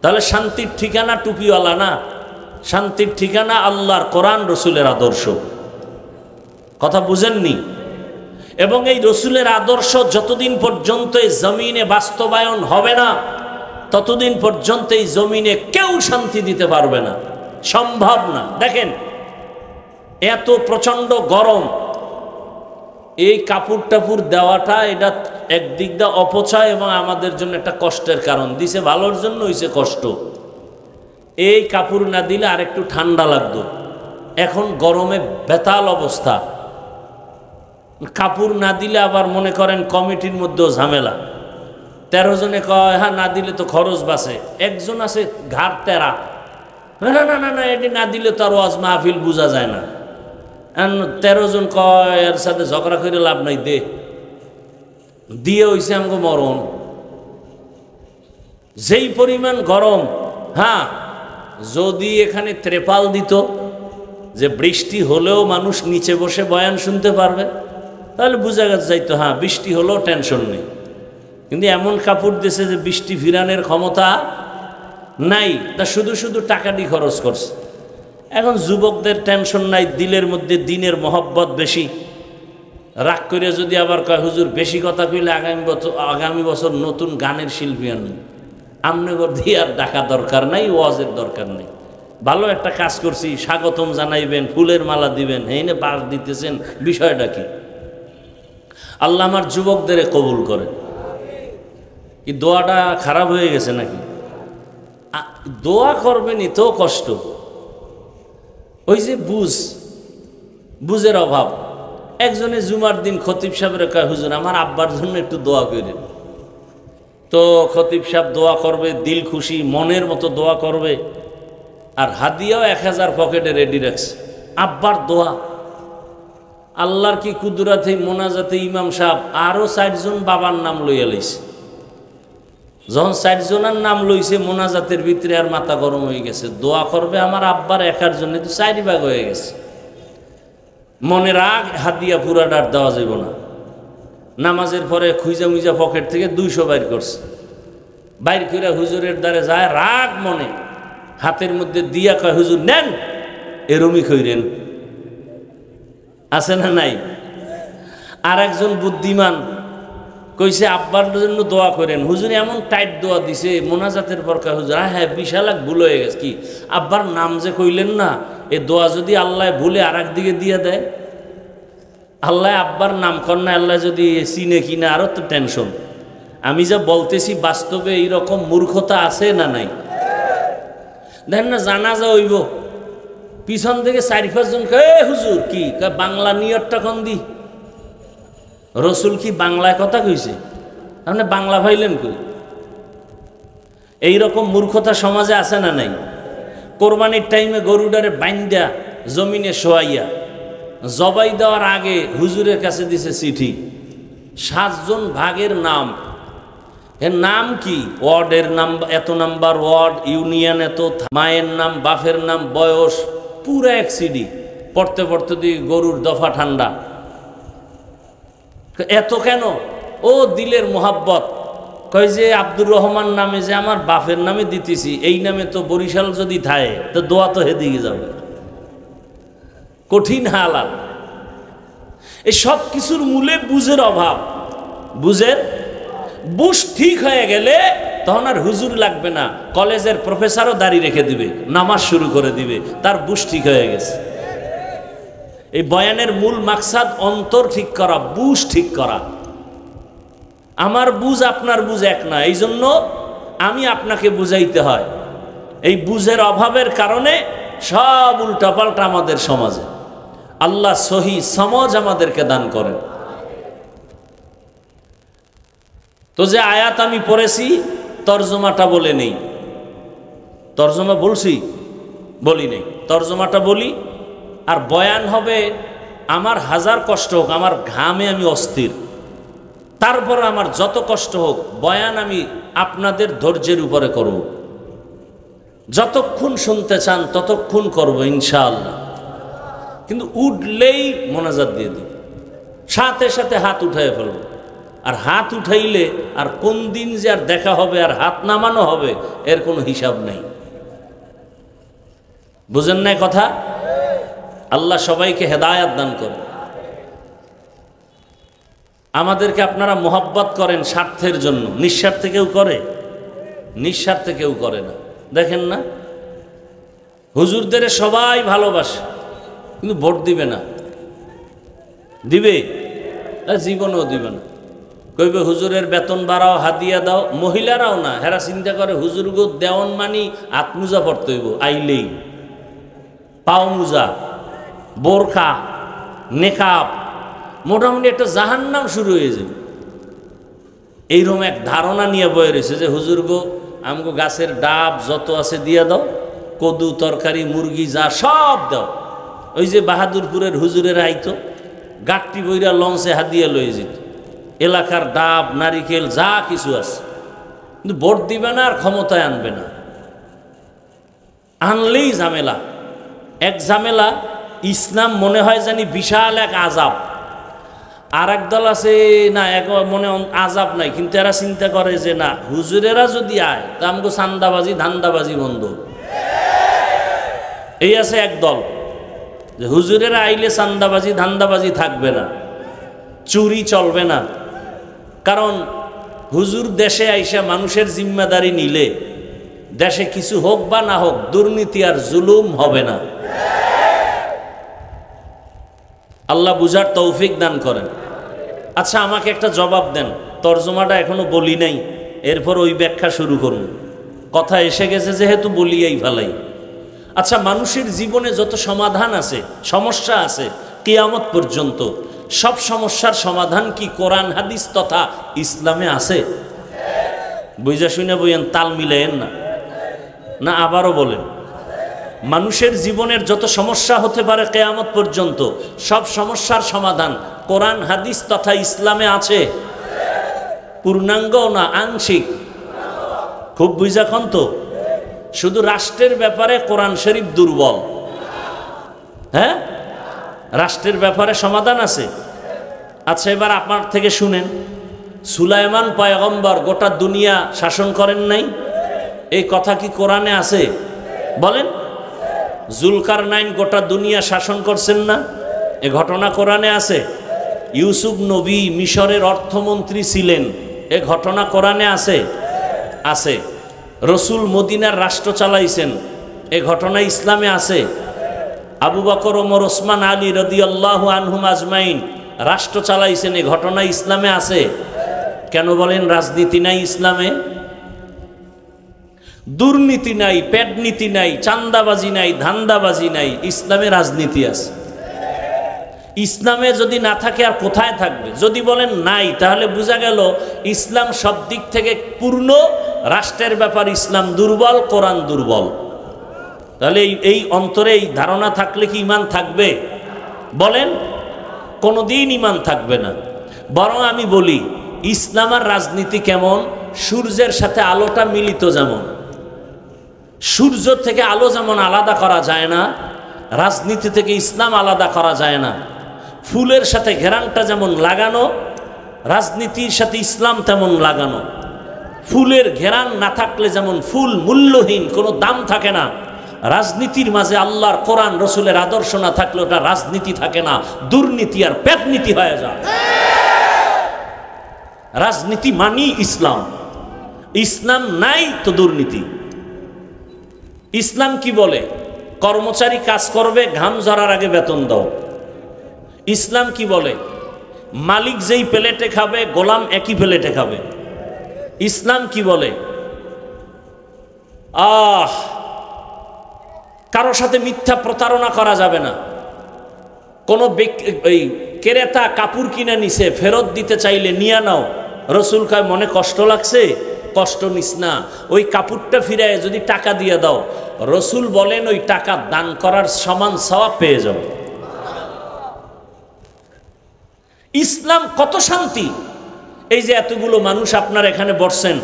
তাহলে শান্তির ঠিকানা টুপিওয়ালা না, শান্তির ঠিকানা আল্লাহর কোরআন রসুলের আদর্শ। কথা বুঝেননি? এবং এই রসুলের আদর্শ যতদিন পর্যন্ত এই জমিনে বাস্তবায়ন হবে না, ততদিন পর্যন্ত এই জমিনে কেউ শান্তি দিতে পারবে না, সম্ভব না। দেখেন এত প্রচন্ড গরম, এই কাপড় টাপুর দেওয়াটা এটা একদিক দিয়ে অপচয় এবং আমাদের জন্য একটা কষ্টের কারণ। দিছে ভালোর জন্য, হইছে কষ্ট। এই কাপড় না দিলে আর একটু ঠান্ডা লাগতো, এখন গরমে বেতাল অবস্থা। কাপড় না দিলে আবার মনে করেন কমিটির মধ্যেও ঝামেলা। 13 জনে কয় হ্যাঁ না দিলে তো খরচ বাঁচে, একজন আছে ঘাট তেরা, না না না না এটি না দিলে তো আর ওয়াজ মাহফিল বোঝা যায় না। 13 জন কয় এর সাথে ঝগড়া করে লাভ নাই, দে দিয়ে হইছে আমাকে মরণ। যেই পরিমাণ গরম, হ্যাঁ যদি এখানে ত্রেপাল দিত যে বৃষ্টি হলেও মানুষ নিচে বসে বয়ান শুনতে পারবে, তাহলে বোঝা যাইতো হ্যাঁ বৃষ্টি হলেও টেনশন নেই। কিন্তু এমন কাপড় দিয়েছে যে বৃষ্টি ফিরানোর ক্ষমতা নাই, তা শুধু শুধু টাকাটি খরচ করছে। এখন যুবকদের টেনশন নাই, দিলের মধ্যে দিনের মহব্বত বেশি। রাগ করে যদি আবার কয় হুজুর বেশি কথা কইলে আগামী বছর নতুন গানের শিল্পী আনি, আমনে দিয়ে আর ডাকা দরকার নাই, ওয়াজের দরকার নেই। ভালো একটা কাজ করছি, স্বাগতম জানাইবেন, ফুলের মালা দিবেন, হেইনে বাস দিতেছেন, বিষয়টা কি? আল্লাহ আমার যুবকদের কবুল করে। কি দোয়াটা খারাপ হয়ে গেছে নাকি? দোয়া করবেন তো কষ্ট, ওই যে বুঝের অভাব। একজনে জুমার দিন খতিব সাহেবের কয় হুজুর আমার আব্বার জন্য একটু দোয়া করেন। তো খতিব সাহেব দোয়া করবে, দিল খুশি মনের মতো দোয়া করবে, আর হাদিয়াও 1000 পকেটে রেডি রাখছে। আব্বার দোয়া, আল্লাহর কি কুদরতে মোনাজাতে ইমাম সাহেব আরো 4 জন বাবার নাম লইয়া লইছে। যখন 4 জনের নাম লইছে মোনাজাতের ভিতরে আর মাথা গরম হয়ে গেছে, দোয়া করবে আমার আব্বার একার জন্য, তো 4 ভাগ হয়ে গেছে। মনে রাগ, হাদিয়া পুরাটার দেওয়া যাব না। নামাজের পরে খুঁজা মুইজা পকেট থেকে 200 বাইর করছে, বাইর করে হুজুরের দ্বারে যায়, রাগ মনে হাতের মধ্যে দিয়া কয় হুজুর নেন, এরমি কইরেন। আছে না নাই? আর একজন বুদ্ধিমান কইছে আব্বার জন্য দোয়া করেন। হুজুর এমন টাইট দোয়া দিছে মোনাজাতের পর কয় হুজুর হ্যাঁ বিশাল এক ভুল হয়ে গেছে। কি আব্বার নাম যে কইলেন না, এ দোয়া যদি আল্লাহ ভুলে আর একদিকে দিয়ে দেয়, আল্লাহ আব্বার নাম কর না, আল্লাহ যদি চিনে কিনা আরো তো টেনশন। আমি যা বলতেছি বাস্তবে এইরকম মূর্খতা আছে না নাই? দেখেন না জানাজা হইব, পিছন থেকে 4-5 জন কয় হুজুর কি বাংলা নিয়তটা কোন দি? রসুল কি বাংলায় কথা কইছে? আপনি বাংলা ভাইলেন কই? এইরকম মূর্খতা সমাজে আছে না নাই? কোরবানির টাইমে গরুডারে বাইন্দা জমিনে শোয়াইয়া জবাই দেওয়ার আগে হুজুরের কাছে দিছে চিঠি, 7 জন ভাগের নাম। এর নাম কি? ওয়ার্ডের নাম এত নাম্বার ওয়ার্ড, ইউনিয়ন এত, মায়ের নাম, বাপের নাম, বয়স, পুরো এক সিডি। পড়তে পড়তে তুই গরুর দফা ঠান্ডা। এত কেন? ও দিলের মোহাব্বত। কয় যে আব্দুর রহমান নামে যে আমার বাপের নামে দিতেছি, এই নামে তো বরিশাল যদি থাকে তো দোয়া তো হেদিকে যাবে। কঠিন হালাত। এই সব কিছুর মূলে বুঝের অভাব। বুঝ ঠিক হয়ে গেলে তখন আর হুজুর লাগবে না, কলেজের প্রফেসরও দাড়ি রেখে দিবে, নামাজ শুরু করে দিবে, তার বুঝ ঠিক হয়ে গেছে। এই বয়ানের মূল মাকসাদ অন্তর ঠিক করা, বুঝ ঠিক করা। আমার বুঝ আপনার বুঝ এক না, এই জন্য আমি আপনাকে বুঝাইতে হয়। এই বুঝের অভাবের কারণে সব উল্টাপাল্টা আমাদের সমাজে। আল্লাহ সহি সমঝ আমাদেরকে দান করেন। তো যে আয়াত আমি পড়েছি তর্জমাটা বলে নেই। তর্জমা বলছি? বলি নেই। তর্জমাটা বলি। আর বয়ান হবে আমার হাজার কষ্ট হোক, আমার ঘামে আমি অস্থির, তারপর আমার যত কষ্ট হোক, বয়ান আমি আপনাদের ধৈর্যের উপরে করব। যতক্ষণ শুনতে চান ততক্ষণ করব ইনশাআল্লাহ। কিন্তু উঠলেই মোনাজাত দিয়ে দিই, সাথে সাথে হাত উঠাই ফেলব। আর হাত উঠাইলে আর কোন দিন যে আর দেখা হবে আর হাত নামানো হবে এর কোনো হিসাব নেই। বুঝেন না কথা? আল্লাহ সবাইকে হেদায়াত দান করে। আমাদেরকে আপনারা মোহাব্বত করেন স্বার্থের জন্য, নিঃস্বার্থে কেউ করে? নিঃস্বার্থে কেউ করে না। দেখেন না, হুজুরদের সবাই ভালোবাসে কিন্তু ভোট দিবে না। দিবে? জীবনেও দিবে না। কইবে হুজুরের বেতন বাড়াও, হাদিয়া দাও। মহিলারাও না, হেরা চিন্তা করে হুজুর গো দেওয়ান মানি হাত মুজা পড়তে হইব, আইলেই পাও মুজা, বোরখা, নেকাব, মোটামুটি একটা জাহান্নাম শুরু হয়ে যাবে। এইরকম এক ধারণা নিয়ে বয়ে রয়েছে যে হুজুর গো আমগো গাছের ডাব যত আছে দিয়া দাও, কদু, তরকারি, মুরগি যা সব দাও। ওই যে বাহাদুরপুরের হুজুরের আইতো, গাট্টি বইরা লঞ্চে হাদিয়া লয়ে যেত, এলাকার ডাব, নারিকেল যা কিছু আছে। কিন্তু ভোট দিবে না আর ক্ষমতায় আনবে না। আনলেই ঝামেলা। এক ঝামেলা, ইসলাম মনে হয় জানি বিশাল এক আজাব। আর এক দল আছে না, এক মনে আজাব নাই, কিন্তু এরা চিন্তা করে যে না হুজুরেরা যদি আয় তা আমগো চান্দাবাজি ধান্দাবাজি বন্ধ। এই আছে এক দল যে হুজুরেরা আইলে চান্দাবাজি ধান্দাবাজি থাকবে না, চুরি চলবে না। কারণ হুজুর দেশে আইসা মানুষের জিম্মাদারি নিলে দেশে কিছু হোক বা না হোক দুর্নীতি আর জুলুম হবে না। আল্লাহ বুঝার তৌফিক দান করেন। আচ্ছা আমাকে একটা জবাব দেন, তর্জমাটা এখনো বলি নাই, এরপর ওই ব্যাখ্যা শুরু করুন। কথা এসে গেছে যেহেতু বলিয়াই ভালাই। আচ্ছা মানুষের জীবনে যত সমাধান আছে, সমস্যা আছে, কিয়ামত পর্যন্ত সব সমস্যার সমাধান কি কোরআন হাদিস তথা ইসলামে আছে? বুঝা শুনে বইয়েন, তাল মিলেন না, না আবারও বলেন। মানুষের জীবনের যত সমস্যা হতে পারে কিয়ামত পর্যন্ত সব সমস্যার সমাধান কোরআন হাদিস তথা ইসলামে আছে। পূর্ণাঙ্গ না আংশিক? খুব বুঝাখন তো। শুধু রাষ্ট্রের ব্যাপারে কোরআন শরীফ দুর্বল। হ্যাঁ, রাষ্ট্রের ব্যাপারে সমাধান আছে। আচ্ছা এবার আপনার থেকে শুনেন, সুলাইমান পয়গম্বর গোটা দুনিয়া শাসন করেন নাই? এই কথা কি কোরআনে আছে? বলেন। জুলকারনাইন গোটা দুনিয়া শাসন করছেন না? এ ঘটনা কোরআনে আছে। ইউসুফ নবী মিশরের অর্থমন্ত্রী ছিলেন, এ ঘটনা কোরআনে আছে? আছে। রসুল মদিনার রাষ্ট্র চালাইছেন, এ ঘটনা ইসলামে আছে। আবু বকর, ওমর, ওসমান, আলী রাদিয়াল্লাহু আনহুম আজমাইন রাষ্ট্র চালাইছেন, এ ঘটনা ইসলামে আছে। কেন বলেন রাজনীতি নাই ইসলামে? দুর্নীতি নাই, পেটনীতি নাই, চান্দাবাজি নাই, ধান্দাবাজি নাই, ইসলামে রাজনীতি আছে। ইসলামে যদি না থাকে আর কোথায় থাকবে? যদি বলেন নাই তাহলে বোঝা গেল ইসলাম সব দিক থেকে পূর্ণ, রাষ্ট্রের ব্যাপার ইসলাম দুর্বল, কোরআন দুর্বল। তাহলে এই অন্তরে এই ধারণা থাকলে কি ঈমান থাকবে? বলেন। কোনোদিন ঈমান থাকবে না। বরং আমি বলি ইসলাম আর রাজনীতি কেমন, সূর্যের সাথে আলোটা মিলিত যেমন, সূর্য থেকে আলো যেমন আলাদা করা যায় না, রাজনীতি থেকে ইসলাম আলাদা করা যায় না। ফুলের সাথে ঘেরানটা যেমন লাগানো, রাজনীতির সাথে ইসলাম তেমন লাগানো। ফুলের ঘেরান না থাকলে যেমন ফুল মূল্যহীন, কোনো দাম থাকে না, রাজনীতির মাঝে আল্লাহর কোরআন রসুলের আদর্শ না থাকলে ওটা রাজনীতি থাকে না, দুর্নীতি আর পেটনীতি হয়ে যায়। রাজনীতি মানি ইসলাম, ইসলাম নাই তো দুর্নীতি। ইসলাম কি বলে? কর্মচারী কাজ করবে, ঘাম ঝরার আগে বেতন দাও। ইসলাম কি বলে? মালিক যেই প্লেটে খাবে, গোলাম একই প্লেটে খাবে। ইসলাম কি বলে? কারো সাথে মিথ্যা প্রতারণা করা যাবে না। কোনো ক্রেতা কাপড় কিনে নিছে, ফেরত দিতে চাইলে নিয়ে নাও। রসুল কয় মনে কষ্ট লাগছে, কষ্ট নিস না, ওই কাপড়টা ফিরে যদি টাকা দিয়ে দাও, রসুল বলেন ওই টাকা দান করার সমান সওয়াব পেয়ে যাও। ইসলাম কত শান্তি! এই যে এতগুলো মানুষ আপনার এখানে বসছেন,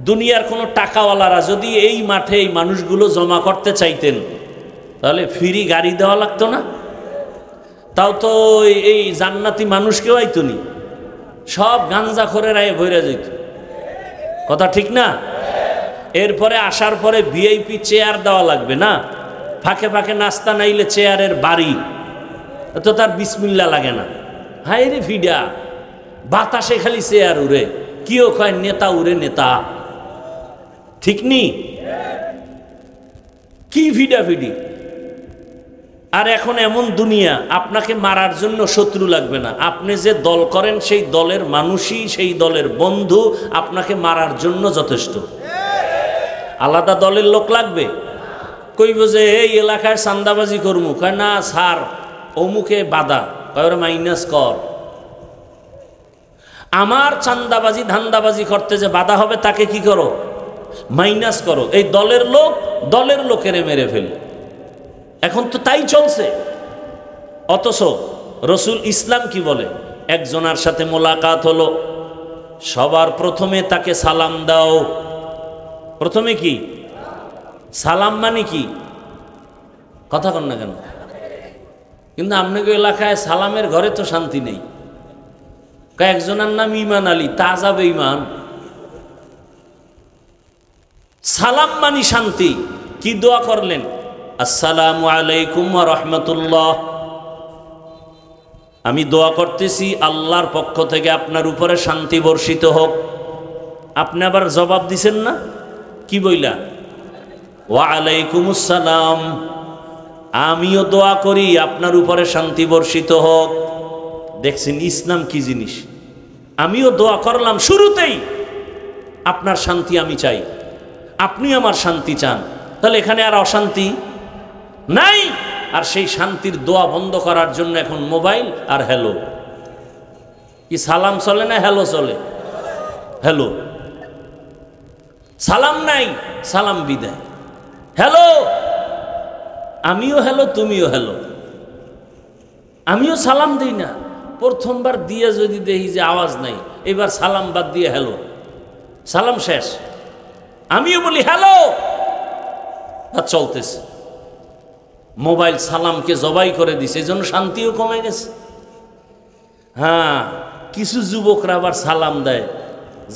দুনিয়ার কোনো টাকাওয়ালারা যদি এই মাঠে এই মানুষগুলো জমা করতে চাইতেন, তাহলে ফ্রি গাড়ি দেওয়া লাগতো না? তাও তো এই জান্নাতি মানুষকেও আইতনি, সব গাঞ্জাখোরের আয়ে ভরে যেত। কথা ঠিক না? এরপরে আসার পরে ভিআইপি চেয়ার দেওয়া লাগবে না, ফাঁকে ফাঁকে নাস্তা নাইলে চেয়ারের বাড়ি, তো তার বিসমিল্লা লাগে না। হায় রে ফিডা, বাতাসে খালি চেয়ার উড়ে, কেউ কয় নেতা উড়ে নেতা। ঠিক নি? কি ফিডা ফিডি! আর এখন এমন দুনিয়া, আপনাকে মারার জন্য শত্রু লাগবে না, আপনি যে দল করেন সেই দলের মানুষই, সেই দলের বন্ধু আপনাকে মারার জন্য যথেষ্ট। আলাদা দলের লোক লাগবে? কইব যে এই এলাকায় চান্দাবাজি করমু, কয় না স্যার অমুকে বাধা, কয় ওরা মাইনাস কর। আমার চান্দাবাজি ধান্দাবাজি করতে যে বাধা হবে তাকে কি করো? মাইনাস করো। এই দলের লোক দলের লোকেরে মেরে ফেলে, এখন তো তাই চলছে। অথচ রসুল ইসলাম কি বলে? একজনের সাথে মোলাকাত হলো, সবার প্রথমে তাকে সালাম দাও। প্রথমে কি সালাম? মানে কি? কথা কন না কেন? কিন্তু আপনাকে এলাকায় সালামের ঘরে তো শান্তি নেই। একজনের নাম ইমান আলী, তাজা বেঈমান। সালাম মানি শান্তি। কি দোয়া করলেন? আসসালামু আলাইকুম ওয়া রাহমাতুল্লাহ, আমি দোয়া করতেছি আল্লাহর পক্ষ থেকে আপনার উপরে শান্তি বর্ষিত হোক। আপনি আবার জবাব দিছেন না, কি বইলা? ওয়া আলাইকুমুস সালাম, আমিও দোয়া করি আপনার উপরে শান্তি বর্ষিত হোক। দেখছেন ইসলাম কি জিনিস? আমিও দোয়া করলাম শুরুতেই, আপনার শান্তি আমি চাই, আপনি আমার শান্তি চান, তাহলে এখানে আর অশান্তি নাই। আর সেই শান্তির দোয়া বন্ধ করার জন্য এখন মোবাইল আর হ্যালো। কি সালাম চলে না হ্যালো চলে? হ্যালো। সালাম নাই, সালাম বিদায়। হ্যালো, আমিও হ্যালো, তুমিও হ্যালো। আমিও সালাম দিই না, প্রথমবার দিয়ে যদি দেখি যে আওয়াজ নাই, এবার সালাম বাদ দিয়ে হ্যালো, সালাম শেষ। আমিও বলি হ্যালো, আর চলতেছে। মোবাইল সালামকে জবাই করে দিছে, এই জন্য শান্তিও কমে গেছে। হ্যাঁ, কিছু যুবকরা আবার সালাম দেয়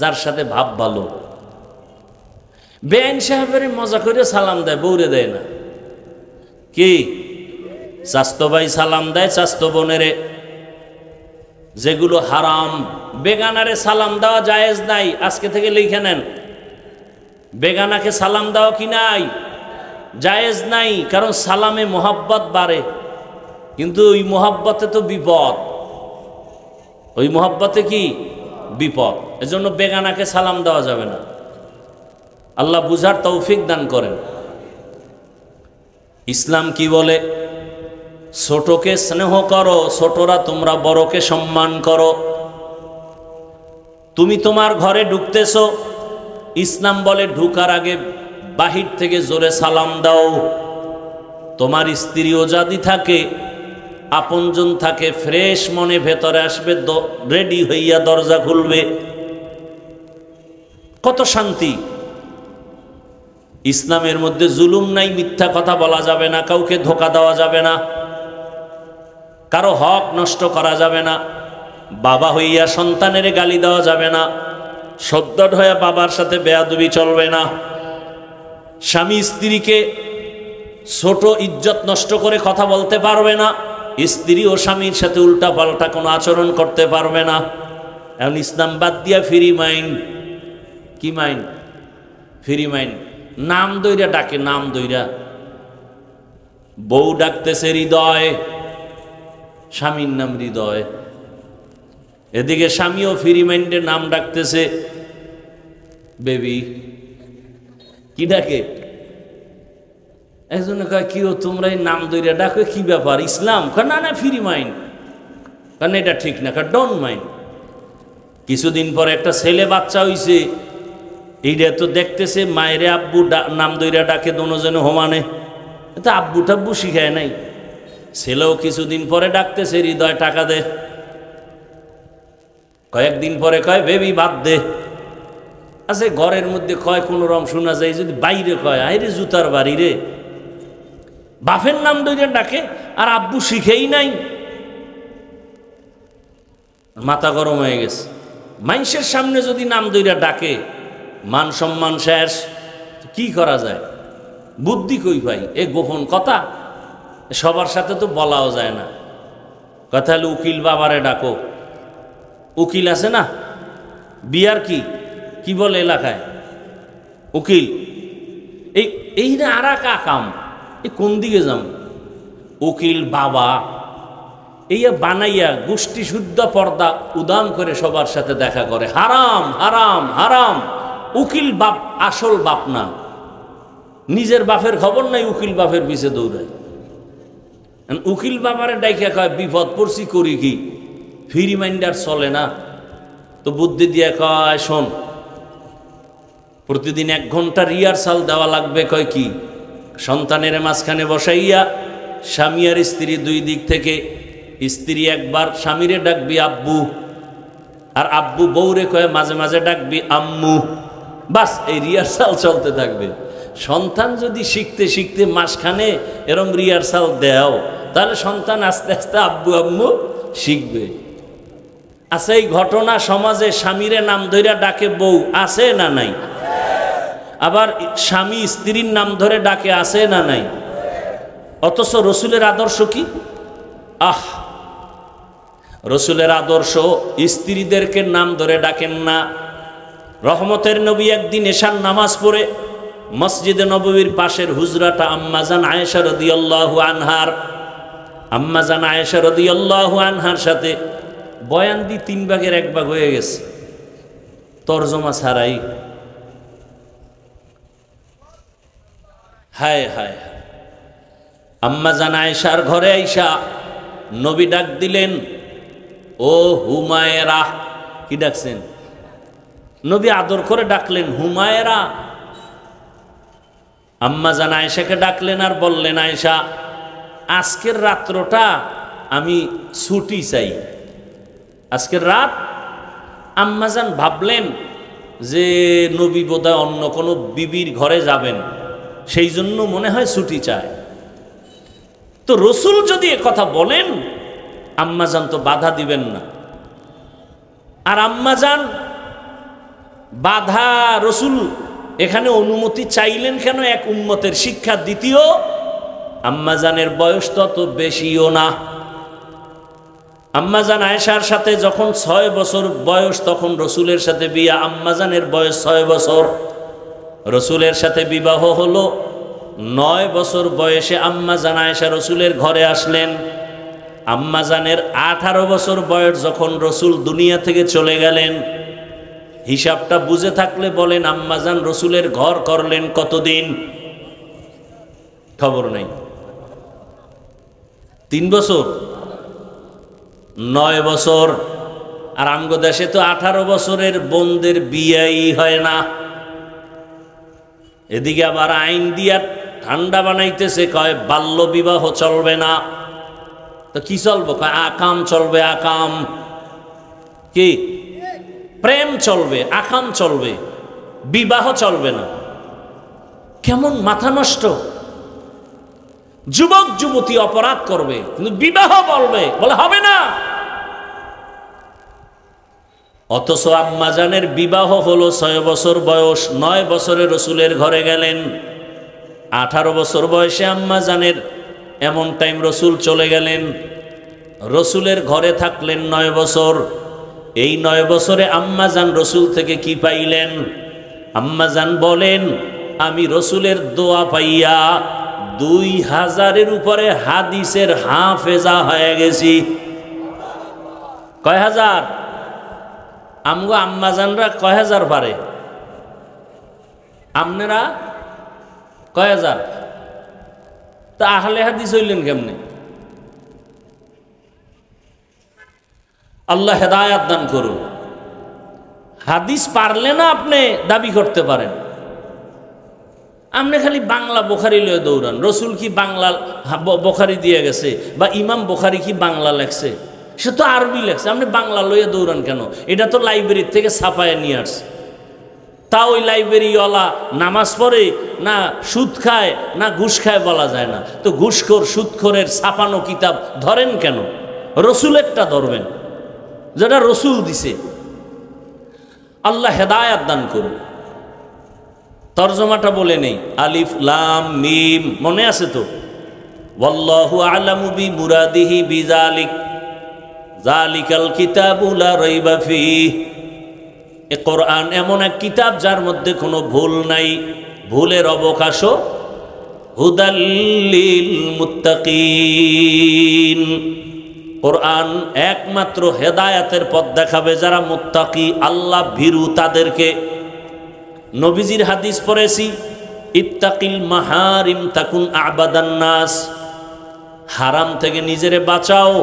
যার সাথে ভাব ভালো। বেআইন সাহেবের মজা করে সালাম দেয়, বউরে দেয় না। কি চাস্তো ভাই সালাম দেয় চাস্তো বোনেরে, যেগুলো হারাম। বেগানারে সালাম দেওয়া জায়েজ নাই, আজকে থেকে লিখে নেন। বেগানাকে সালাম দেওয়া কি নাই? জায়েজ নাই, কারণ সালামে মোহাব্বত বাড়ে, কিন্তু ওই মোহাব্বতে তো বিপদ। ওই মোহাব্বতে কি বিপদ, এজন্য বেগানাকে সালাম দেওয়া যাবে না। আল্লাহ বুঝার তৌফিক দান করেন। ইসলাম কি বলে? ছোটকে স্নেহ করো, ছোটরা তোমরা বড়কে সম্মান করো। তুমি তোমার ঘরে ঢুকতেছো, ইসলাম বলে ঢুকার আগে বাহির থেকে জোরে সালাম দাও। তোমার স্ত্রীও যদি থাকে আপনজন থাকে, ফ্রেশ মনে ভেতরে আসবে, রেডি হইয়া দরজা খুলবে, কত শান্তি। ইসলামের মধ্যে জুলুম নাই, মিথ্যা কথা বলা যাবে না, কাউকে ধোঁকা দেওয়া যাবে না, কারো হক নষ্ট করা যাবে না, বাবা হইয়া সন্তানের গালি দেওয়া যাবে না, সদ্যট হইয়া বাবার সাথে বেয়াদবি চলবে না, স্বামী স্ত্রীকে ছোট ইজ্জত নষ্ট করে কথা বলতে পারবে না, স্ত্রী ও স্বামীর সাথে উল্টা পাল্টা কোনো আচরণ করতে পারবে না। এখন ইসলাম বাদ দিয়া ফ্রি মাইন্ড, কি মাইন্ড? Free mind. নাম দইরা ডাকে, নাম দইরা। বউ ডাকতেছে হৃদয়, স্বামীর নাম হৃদয়, এদিকে স্বামীও ফ্রি মাইন্ডে নাম ডাকতেছে বেবি। কি ডাকে? একজনে কয় কি ও তোমরা এই নাম দইরা ডাকো, কি ব্যাপার ইসলাম? না না ফ্রি মাইন্ড। কারণ এটা ঠিক না, ডোন্ট মাইন্ড। কিছুদিন পরে একটা ছেলে বাচ্চা হইছে, এইটা তো দেখতেছে মায়েরে আব্বু নাম দইরা ডাকে দোনোজনে হোমানে, তো আব্বু টাব্বু শিখায় নাই। ছেলেও কিছুদিন পরে ডাকতেছে হৃদয়, টাকা দে। কয়েকদিন পরে কয় বেবি বাদ দে। আচ্ছা ঘরের মধ্যে কয় কোন রকম শোনা যায়, যদি বাইরে কয় আইরে জুতার বাড়ি রে, বাপের নাম দইরা ডাকে আর আব্বু শিখেই নাই। মাথা গরম হয়ে গেছে। মানুষের সামনে যদি নাম দইরা ডাকে, মান সম্মান শেষ, কি করা যায়? বুদ্ধি কই ভাই? এ গোপন কথা সবার সাথে তো বলাও যায় না। কথা হলো উকিল বাবারে ডাকো। উকিল আছে না, বিয়ার কি বলে এলাকায় উকিল। এই না আর এক কাম, এই কোন দিকে যাম? উকিল বাবা এই বানাইয়া গোষ্ঠী শুদ্ধ পর্দা উদাম করে সবার সাথে দেখা করে। হারাম হারাম হারাম। উকিল বাপ আসল বাপ না, নিজের বাপের খবর নাই, উকিল বাপের পিছে দৌড়ায়। উকিল বাবারে ডাইকা কয় বিপদ পড়ছি, করি কি? ফ্রি মাইন্ডার চলে না তো বুদ্ধি দিয়ে কয় শোন, প্রতিদিন 1 ঘন্টা রিহার্সাল দেওয়া লাগবে। কয় কি? সন্তানের মাঝখানে বসাইয়া স্বামী আর স্ত্রী দুই দিক থেকে, স্ত্রী একবার স্বামীরে ডাকবি আব্বু, আর আব্বু বউরে কয়ে মাঝে মাঝে ডাকবি আম্মু। বাস এই রিহার্সাল চলতে থাকবে। সন্তান যদি শিখতে শিখতে মাঝখানে এরম রিহার্সাল দেও, তাহলে সন্তান আস্তে আস্তে আব্বু আম্মু শিখবে। আচ্ছা এই ঘটনা সমাজে স্বামীরে নাম ধইরা ডাকে বউ আছে না নাই? আবার স্বামী স্ত্রীর নাম ধরে ডাকে আছে না নাই? অথচ রসুলের আদর্শ কি? রসুলের আদর্শ স্ত্রীদেরকে নাম ধরে ডাকেন না। রহমতের নবী একদিন এশার নামাজ পড়ে মসজিদে নববীর পাশের হুজরাটা আম্মাজান আয়েশা রাদিয়াল্লাহু আনহার সাথে বয়ান দি 3 ভাগের 1 ভাগ হয়ে গেছে, তরজমা ছাড়াই। হায় হায়। আম্মাজান আয়েশার ঘরে আইসা নবী ডাক দিলেন, ও হুমায়রা। কি ডাকছেন? নবী আদর করে ডাকলেন হুমায়রা। আম্মাজান আয়েশাকে ডাকলেন আর বললেন, আয়েশা আজকের রাত্রটা আমি ছুটি চাই, আজকের রাত। আম্মাজান ভাবলেন যে নবী বোধহয় অন্য কোনো বিবির ঘরে যাবেন, সেই জন্য মনে হয় ছুটি চায়। তো রসুল যদি কথা বলেন, আম্মাজান তো বাধা দিবেন না। আর আম্মাজান বাধা, রসুল এখানে অনুমতি চাইলেন কেন? এক উম্মতের শিক্ষা। দ্বিতীয়, আম্মাজানের বয়স তত বেশিও না। আম্মাজান আয়েশার সাথে যখন 6 বছর বয়স, তখন রসুলের সাথে বিয়া। আম্মাজানের বয়স 6 বছর। রসুলের সাথে বিবাহ হলো 9 বছর বয়সে আম্মাজান আয়েশা রসুলের ঘরে আসলেন। আম্মাজানের 18 বছর বয়স যখন রসুল দুনিয়া থেকে চলে গেলেন। হিসাবটা বুঝে থাকলে বলেন আম্মাজান রসুলের ঘর করলেন কতদিন? খবর নাই। 3 বছর, 9 বছর। আর আমগো দেশে তো 18 বছরের বোনদের বিয়েই হয় না। এদিকে আবার আইন দিয়া ঠান্ডা বানাইতেছে, কয় বাল্য বিবাহ চলবে না। তো কি চলবো? আকাম চলবে। আকাম কি? প্রেম চলবে, আকাম চলবে, বিবাহ চলবে না। কেমন মাথা নষ্ট! যুবক যুবতী অপরাধ করবে কিন্তু বিবাহ বলবে, বলে হবে না। অথচ আম্মাজানের বিবাহ হলো 6 বছর বয়স, 9 বছরে রসুলের ঘরে গেলেন। 18 বছর বয়সে আম্মাজানের এমন টাইম রসুল চলে গেলেন, রসুলের ঘরে থাকলেন 9 বছর। এই 9 বছরে আম্মাজান রসুল থেকে কি পাইলেন? আম্মাজান বলেন, আমি রসুলের দোয়া পাইয়া 2000-এর উপরে হাদিসের হাফেজা হয়ে গেছি। কয় হাজার? আমগো আম্মাজানরা কয় হাজার পারে? আপনারা কয় হাজার? তা আহলে হাদিস হইলেন কেমনে? আল্লাহ হেদায়াত দান করুন। হাদিস পারলে না আপনি দাবি করতে পারেন। আপনি খালি বাংলা বোখারি লয়ে দৌড়ান। রসুল কি বাংলা বোখারি দিয়ে গেছে? বা ইমাম বোখারি কি বাংলা লেখছে? সে তো আরবি লেখছে, আপনি বাংলা লইয়া দৌড়ান কেন? এটা তো লাইব্রেরি থেকে ছাপায় নিয়ে আসছে। তা ওই লাইব্রেরিওয়ালা নামাজ পড়ে না সুদ খায় না ঘুষ খায় বলা যায় না। তো ঘুষখোর সুদখোরের ছাপানো কিতাব ধরেন কেন? রসুলেরটা ধরবেন, যেটা রসুল দিছে। আল্লাহ হেদায়াত দান করুন। তরজমাটা বলে নেই, আলিফ লাম মিম মনে আছে তো? ওয়াল্লাহু আ'লামু বিমুরাদিহি বিযালিক যালিকাল কিতাবু লা রাইবা ফীহ। এ কোরআন এমন এক কিতাব যার মধ্যে কোনো ভুল নাই, ভুলের অবকাশও। হুদাল লিল মুত্তাকিন। কোরআন একমাত্র হেদায়াতের পথ দেখাবে যারা মুত্তাকি, আল্লাহ ভীরু তাদেরকে। নবীজির হাদিস পড়েছি, ইত্তাকিল মাহারিম তাকুন আবাদান নাস। হারাম থেকে নিজেরে বাঁচাও,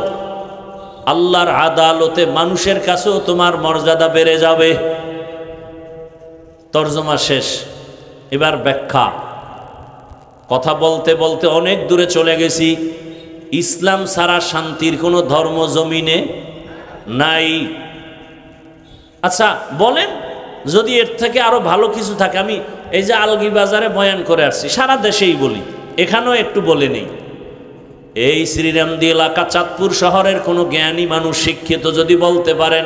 আল্লাহর আদালতে মানুষের কাছেও তোমার মর্যাদা বেড়ে যাবে। তরজমা শেষ, এবার ব্যাখ্যা। কথা বলতে বলতে অনেক দূরে চলে গেছি। ইসলাম ছাড়া শান্তির কোনো ধর্ম জমিনে নাই। আচ্ছা বলেন, যদি এর থেকে আরো ভালো কিছু থাকে। আমি এই যে আলগি বাজারে বয়ান করে আসছি, সারা দেশেই বলি, এখানেও একটু বলে নেই। এই শ্রীরামদী এলাকা চাঁদপুর শহরের কোনো জ্ঞানী মানুষ শিক্ষিত যদি বলতে পারেন,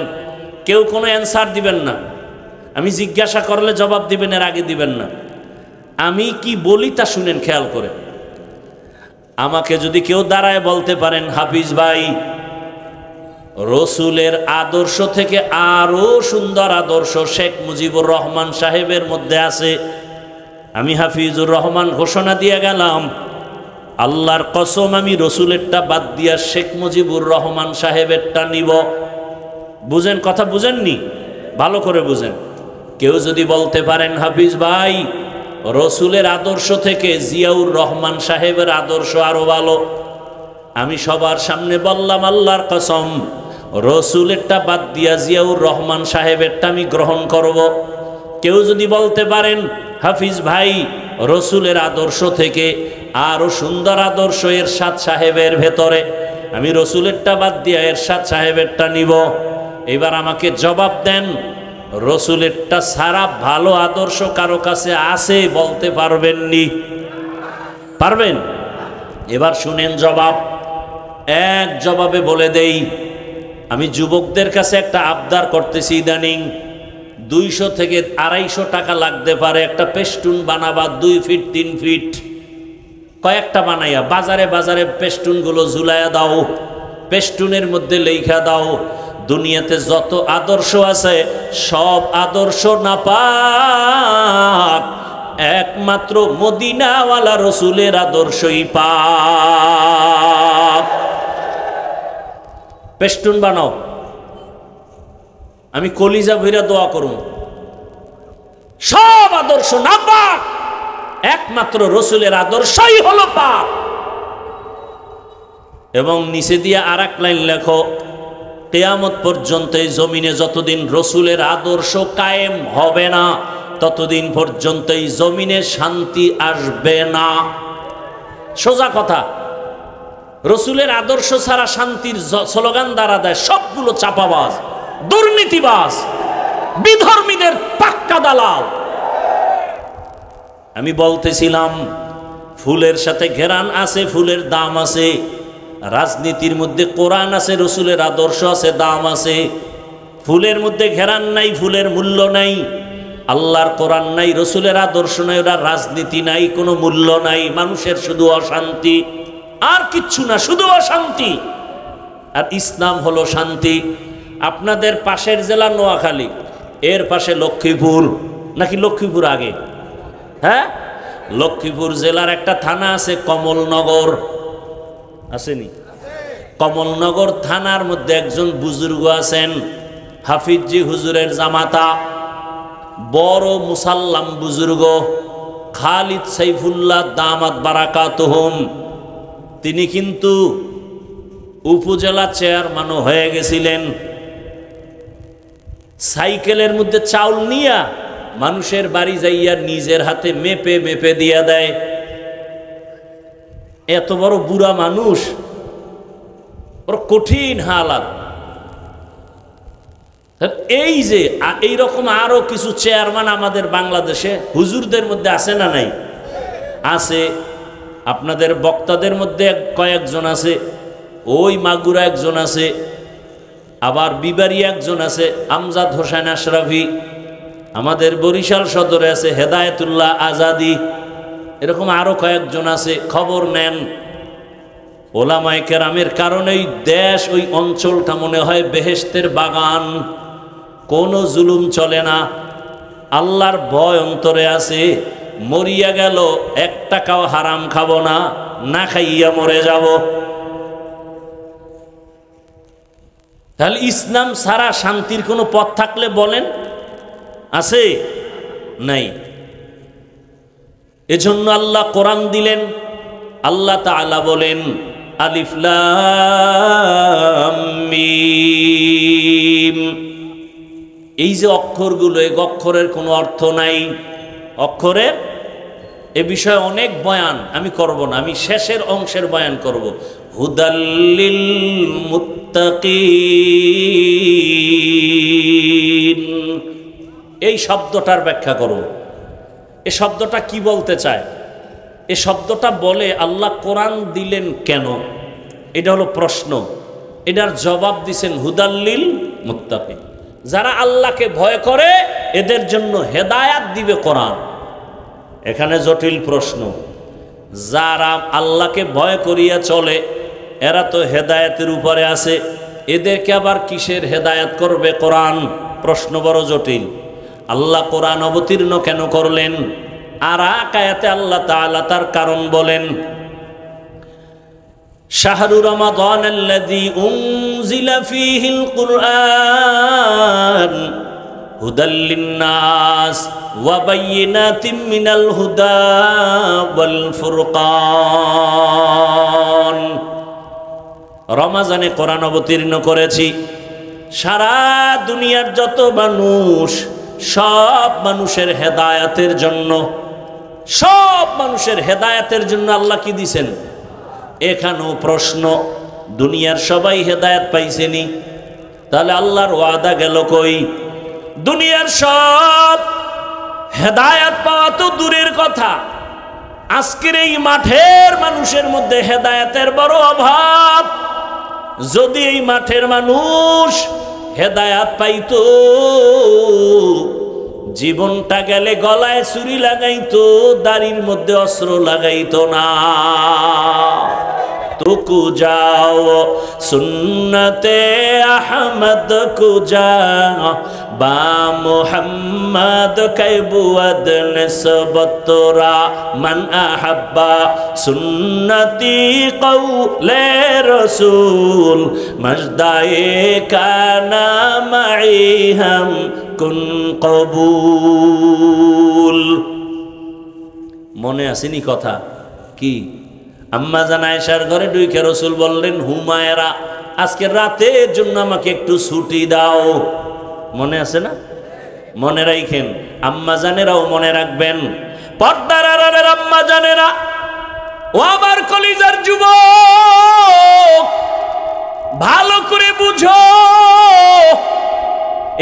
কেউ কোনো অ্যান্সার দিবেন না। আমি জিজ্ঞাসা করলে জবাব দিবেন, এর আগে দিবেন না। আমি কি বলি তা শুনেন খেয়াল করে। আমাকে যদি কেউ দাঁড়ায় বলতে পারেন, হাফিজ ভাই, রসুলের আদর্শ থেকে আরো সুন্দর আদর্শ শেখ মুজিবুর রহমান সাহেবের মধ্যে আছে, আমি হাফিজুর রহমান ঘোষণা দিয়ে গেলাম, আল্লাহর কসম আমি রসুলেরটা বাদ দিয়া শেখ মুজিবুর রহমান সাহেবেরটা নিব। বুঝেন কথা? বুঝেননি? ভালো করে বুঝেন। কেউ যদি বলতে পারেন, হাফিজ ভাই, রসুলের আদর্শ থেকে জিয়াউর রহমান সাহেবের আদর্শ আরো ভালো, আমি সবার সামনে বললাম, আল্লাহর কসম রসুলেরটা বাদ দিয়া জিয়াউর রহমান সাহেবেরটা আমি গ্রহণ করব। কেউ যদি বলতে পারেন, হাফিজ ভাই, রসুলের আদর্শ থেকে আরো সুন্দর আদর্শ এরশাদ সাহেবের ভেতরে, আমি রসুলেরটা বাদ দিয়া এরশাদ সাহেবেরটা নিব। এবার আমাকে জবাব দেন, রসুলেরটা সারা ভালো আদর্শ কারো কাছে আছে বলতে পারবেননি? পারবেন? এবার শুনেন জবাব। এক জবাবে বলে দেই, আমি যুবকদের কাছে একটা আবদার করতেছি ইদানিং, 200 থেকে 250 টাকা লাগতে পারে একটা পেস্টুন বানাবা, 2 ফিট 3 ফিট কয়েকটা বানাইয়া বাজারে বাজারে পেস্টুনগুলো ঝুলাইয়া দাও। পেস্টুনের মধ্যে লেখা দাও, দুনিয়াতে যত আদর্শ আছে সব আদর্শ নাপাক, একমাত্র মদিনাওয়ালা রসুলের আদর্শই পাক। পেস্টুন বানাও, আমি কলিজা ভইরা দোয়া করুন, সব আদর্শ নাপাক, একমাত্র রসুলের আদর্শই হলো পাক। এবং নিচে দিয়ে আরেক লাইন লেখো, কিয়ামত পর্যন্ত এই জমিনে যতদিন রসুলের আদর্শ কায়েম হবে না, ততদিন পর্যন্ত এই জমিনে শান্তি আসবে না। সোজা কথা। রসুলের আদর্শ ছাড়া শান্তির স্লোগান দ্বারা দেয়, সবগুলো চাপাবাজ, দুর্নীতিবাজ, বিধর্মীদের পাক্কা দালাল। আমি বলতেছিলাম ফুলের সাথে ঘেরান আছে, ফুলের দাম আছে। রাজনীতির মধ্যে কোরআন আছে, রসুলের আদর্শ আছে, দাম আছে। ফুলের মধ্যে ঘেরান নাই, ফুলের মূল্য নাই। আল্লাহর কোরআন নাই, রসুলের আদর্শ নাই, ওরা রাজনীতি নাই, কোনো মূল্য নাই। মানুষের শুধু অশান্তি, আর কিচ্ছু না, শুধু অশান্তি। আর ইসলাম হলো শান্তি। আপনাদের পাশের জেলা নোয়াখালী, এর পাশে লক্ষ্মীপুর, নাকি লক্ষ্মীপুর আগে? হ্যাঁ, লক্ষ্মীপুর জেলার একটা থানা আছে কমলনগর, আসেনি? কমলনগর থানার মধ্যে একজন বুজুর্গ আছেন, হাফিজি হুজুরের জামাতা, বড় মুসাল্লাম বুজুর্গ, খালিদ সাইফুল্লাহ দামাত বারাকাতুহুম। তিনি কিন্তু উপজেলা চেয়ারম্যানও হয়ে গেছিলেন। সাইকেলের মধ্যে চাউল নিয়া মানুষের বাড়ি যাইয়া নিজের হাতে মেপে মেপে দিয়া দেয়। এত বড় বুড়া মানুষ, ওর কঠিন হালাত। এই যে এইরকম আরো কিছু চেয়ারম্যান আমাদের বাংলাদেশে হুজুরদের মধ্যে আছে না নাই? আছে। আপনাদের বক্তাদের মধ্যে কয়েকজন আছে, ওই মাগুরা একজন আছে, আবার বিবারি একজন আছে আমজাদ হোসেন আশরাফি, আমাদের বরিশাল সদরে আছে হেদায়েতুল্লাহ আজাদি, এরকম আরো কয়েকজন আছে। খবর নেন। ওলামায়ে কেরামের কারণেই দেশ, ওই অঞ্চলটা মনে হয় বেহেশতের বাগান। কোনো জুলুম চলে না, আল্লাহর ভয় অন্তরে আছে। মরিয়া গেল, 1 টাকাও হারাম খাবো না, না খাইয়া মরে যাব। তাহলে ইসলাম ছাড়া শান্তির কোনো পথ থাকলে বলেন, আছে? নাই। এজন্য আল্লাহ কোরআন দিলেন। আল্লাহ তাআলা বলেন আলিফ লাম মিম। এই যে অক্ষরগুলো, এই অক্ষরের কোনো অর্থ নাই। অক্ষরের এ বিষয়ে অনেক বয়ান আমি করব না, আমি শেষের অংশের বয়ান করব। হুদাল্লিল মুত্তাকিন, এই শব্দটার ব্যাখ্যা করব। এই শব্দটা কি বলতে চায়? এই শব্দটা বলে আল্লাহ কোরআন দিলেন কেন, এটা হলো প্রশ্ন। এটার জবাব দিছেন হুদাল্লিল মুত্তাকিন, যারা আল্লাহকে ভয় করে এদের জন্য হেদায়াত দিবে কোরআন। এখানে জটিল প্রশ্ন। যারা আল্লাহকে ভয় করিয়া চলে এরা তো হেদায়েতের উপরে আছে, এদেরকে আবার কিসের হেদায়েত করবে কোরআন? প্রশ্ন বড় জটিল। আল্লাহ কোরআন অবতীর্ণ কেন করলেন? আর আয়াতে আল্লাহ তাআলা তার কারণ বলেন, শাহরু রমাদানাল্লাযী উনজিলা ফীহিল কুরআন হুদাল লিন্নাস ওয়া বায়িনাতিম মিনাল হুদা ওয়াল ফুরকান। রমজানে কোরআন অবতীর্ণ করেছি সারা দুনিয়ার যত মানুষ, সব মানুষের হেদায়েতের জন্য, সব মানুষের হেদায়েতের জন্য আল্লাহ কি দিছেন? এখানেও প্রশ্ন, দুনিয়ার সবাই হেদায়েত পাইছেনি, তাহলে আল্লাহর ওয়াদা গেল কই? দুনিয়ার সব হেদায়েত পাওয়া তো দূরের কথা, আজকের এই মাঠের মানুষের মধ্যে হেদায়েতের বড় অভাব। যদি এই মাঠের মানুষ হেদায়েত পাইতো, জীবনটা গেলে গলায় ছুরি লাগাইতো, দাড়ির মধ্যে অস্ত্র লাগাইতো না। तुकु जाओ सुन्नते अहमद कुजा बा मुहम्मद कैबुअद निस्बतरा मन अहब्बा सुन्नती कौले रसूल मजदाए काना माई हम कुन कबूल। মনে আসেনি কথা কি? আম্মা জান আয়েশার ঘরে ঢুকে রাসূল বললেন, হুমায়রা আজকে রাতের জন্য আমাকে একটু ছুটি দাও। মনে আছে না? মনে রাখেন, আম্মা জানেরাও মনে রাখবেন। পর্দার আড়ালের আম্মা জানেরা ও আমার কলিজার যুবক, ভালো করে বুঝো,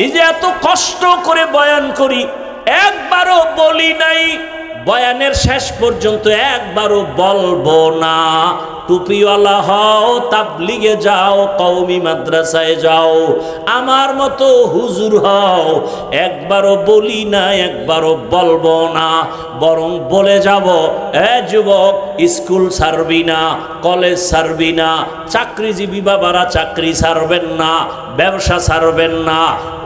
এই যে এত কষ্ট করে বয়ান করি, একবারও বলি নাই বয়ানের শেষ পর্যন্ত একবারও বলবো না টুপিওয়ালা হও, তাবলিগে যাও, কওমি মাদ্রাসায় যাও, আমার মতো হুজুর হও, একবারও বলি না, একবারও বলবো না, বরং বলে যাব, এ যুবক, স্কুল ছাড়বি না, কলেজ ছাড়বি না, চাকরিজীবী বাবারা চাকরি ছাড়বেন না, ব্যবসা ছাড়বেন না,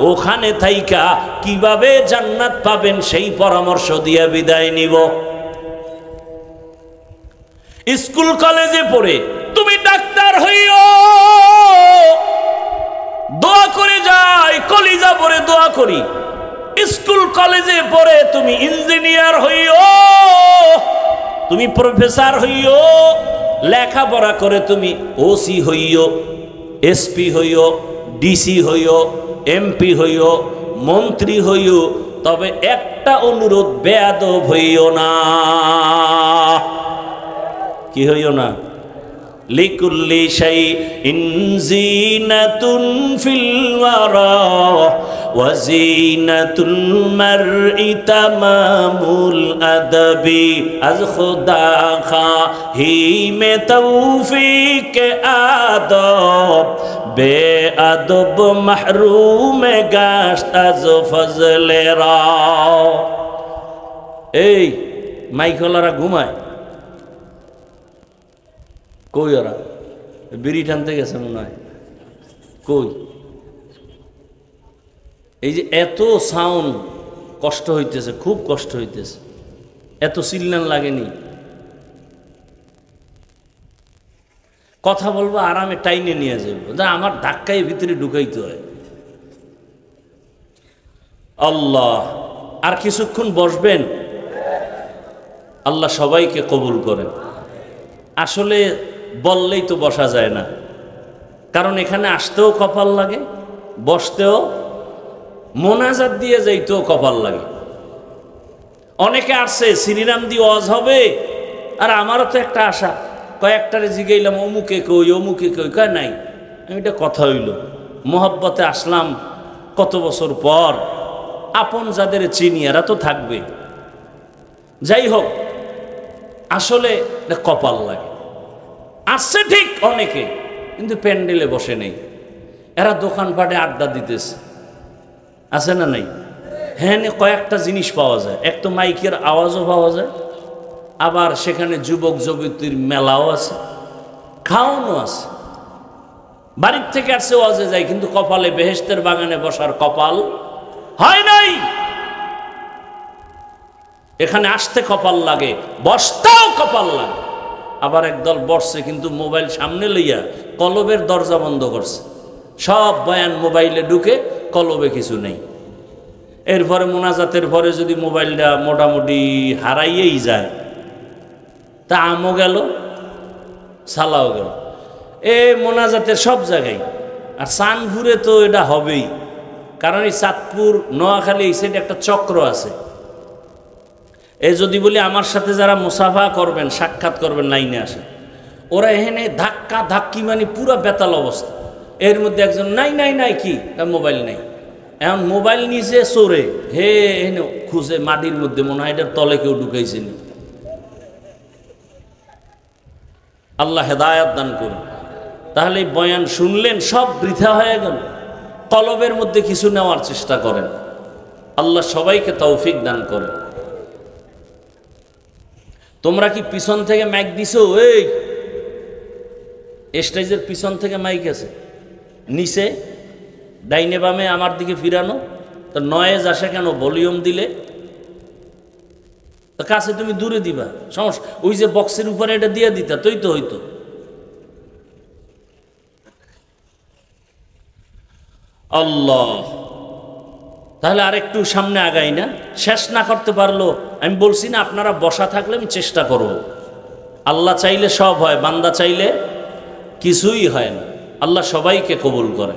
ওখানে থাইকা কিভাবে জান্নাত পাবেন সেই পরামর্শ দিয়ে বিদায় নিব। স্কুল কলেজে পড়ে তুমি ডাক্তার হইও, দোয়া করে যাই, কলিজা পড়ে দোয়া করি। স্কুল কলেজে পড়ে তুমি ইঞ্জিনিয়ার হইও, তুমি প্রফেসর হইও, লেখাপড়া করে তুমি ওসি হইও, এসপি হইও, ডিসি হইও, এমপি হইও, মন্ত্রী হইও, তবে একটা অনুরোধ, বেয়াদব হইও না। কি হইও না? লিকুল্লি শাইইন যিনাতুন ফিল ওয়ারা ওয়া যিনাতুল মারই তামামুল আদবি, আজ খুদা খাহি মে তৌফিক আদব, বেআদব মাহরুম গাশত আজ ফজলে রা। এই মাইকলারা ঘুমায় কই? ওরা বিড়ি টানতে গেছে মনে হয়। কই? এই যে এত সাউন্ড, কষ্ট হইতেছে, খুব কষ্ট হইতেছে, এত চিল্লান লাগেনি। কথা বলবো আরামে, টাইনে নিয়ে যাবো, যা আমার ধাক্কায় ভিতরে ঢুকাইতে হয়। আল্লাহ, আর কিছুক্ষণ বসবেন? আল্লাহ সবাইকে কবুল করেন। আসলে বললেই তো বসা যায় না, কারণ এখানে আসতেও কপাল লাগে, বসতেও, মোনাজাত দিয়ে যাইতেও কপাল লাগে। অনেকে আসছে শ্রীরাম দিয়ে ওয়াজ হবে, আর আমারও তো একটা আশা, কয়েকটারে জিগাইলাম অমুকে কই, অমুকে কই, কয় নাই। আমি এটা কথা হইল, মোহব্বতে আসলাম কত বছর পর, আপন যাদের চিনি এরা তো থাকবে। যাই হোক, আসলে কপাল লাগে। আসছে ঠিক অনেকে, কিন্তু প্যান্ডেলে বসে নেই, এরা দোকানপাটে আড্ডা দিতেছে, আছে না নাই? হ্যাঁ, কয়েকটা জিনিস পাওয়া যায়, এক তো মাইকের আওয়াজও পাওয়া যায়, আবার সেখানে যুবক যুবতীর মেলাও আছে, খাওয়ানো আছে। বাড়ির থেকে আসছে ওয়াজে যায়, কিন্তু কপালে বেহেশতের বাগানে বসার কপাল হয় নাই। এখানে আসতে কপাল লাগে, বসতেও কপাল লাগে। আবার একদল বসছে, কিন্তু মোবাইল সামনে লইয়া কলবের দরজা বন্ধ করছে, সব বয়ান মোবাইলে ঢুকে, কলবে কিছু নেই। এরপরে মোনাজাতের পরে যদি মোবাইলটা মোটামুটি হারাইয়েই যায়, তা আমও গেল, সালাও গেল। এ মোনাজাতের সব জায়গায়, আর চাঁদপুরে তো এটা হবেই, কারণ এই চাঁদপুর, নোয়াখালী, এই সাইডে একটা চক্র আছে। এই যদি বলি আমার সাথে যারা মুসাফা করবেন, সাক্ষাৎ করবেন, লাইনে আসেন, ওরা এখানে ধাক্কা ধাক্কি, মানে পুরো বেতাল অবস্থা। এর মধ্যে একজন নাই নাই নাই, কি মোবাইল নাই, এখন মোবাইল নিচে চোরে, হে এনে খুঁজে মাটির মধ্যে, মনে হয় এটার তলে কেউ ঢুকাইছেন। আল্লাহ হেদায়াত দান করুন। তাহলে বয়ান শুনলেন, সব বৃথা হয়ে গেল। কলবের মধ্যে কিছু নেওয়ার চেষ্টা করেন, আল্লাহ সবাইকে তৌফিক দান করেন। তোমরা কি পিছন থেকে মাইক দিছো? এই স্টেজের পিছন থেকে মাইক আছে, নিচে ডাইনে বামে আমার দিকে ফিরানো, তো নয়েজ আসে কেন? ভলিউম দিলে তো কাছে তুমি দূরে দিবা, সমস্যা। ওই যে বক্সের উপরে এটা দিয়ে দিতা, তৈ তো হইতো। আল্লাহ, তাহলে আরেকটু সামনে আগাই না? শেষ না করতে পারলো, আমি বলছি না আপনারা বসা থাকলে আমি চেষ্টা করব। আল্লাহ চাইলে সব হয়, বান্দা চাইলে কিছুই হয় না। আল্লাহ সবাইকে কবুল করে।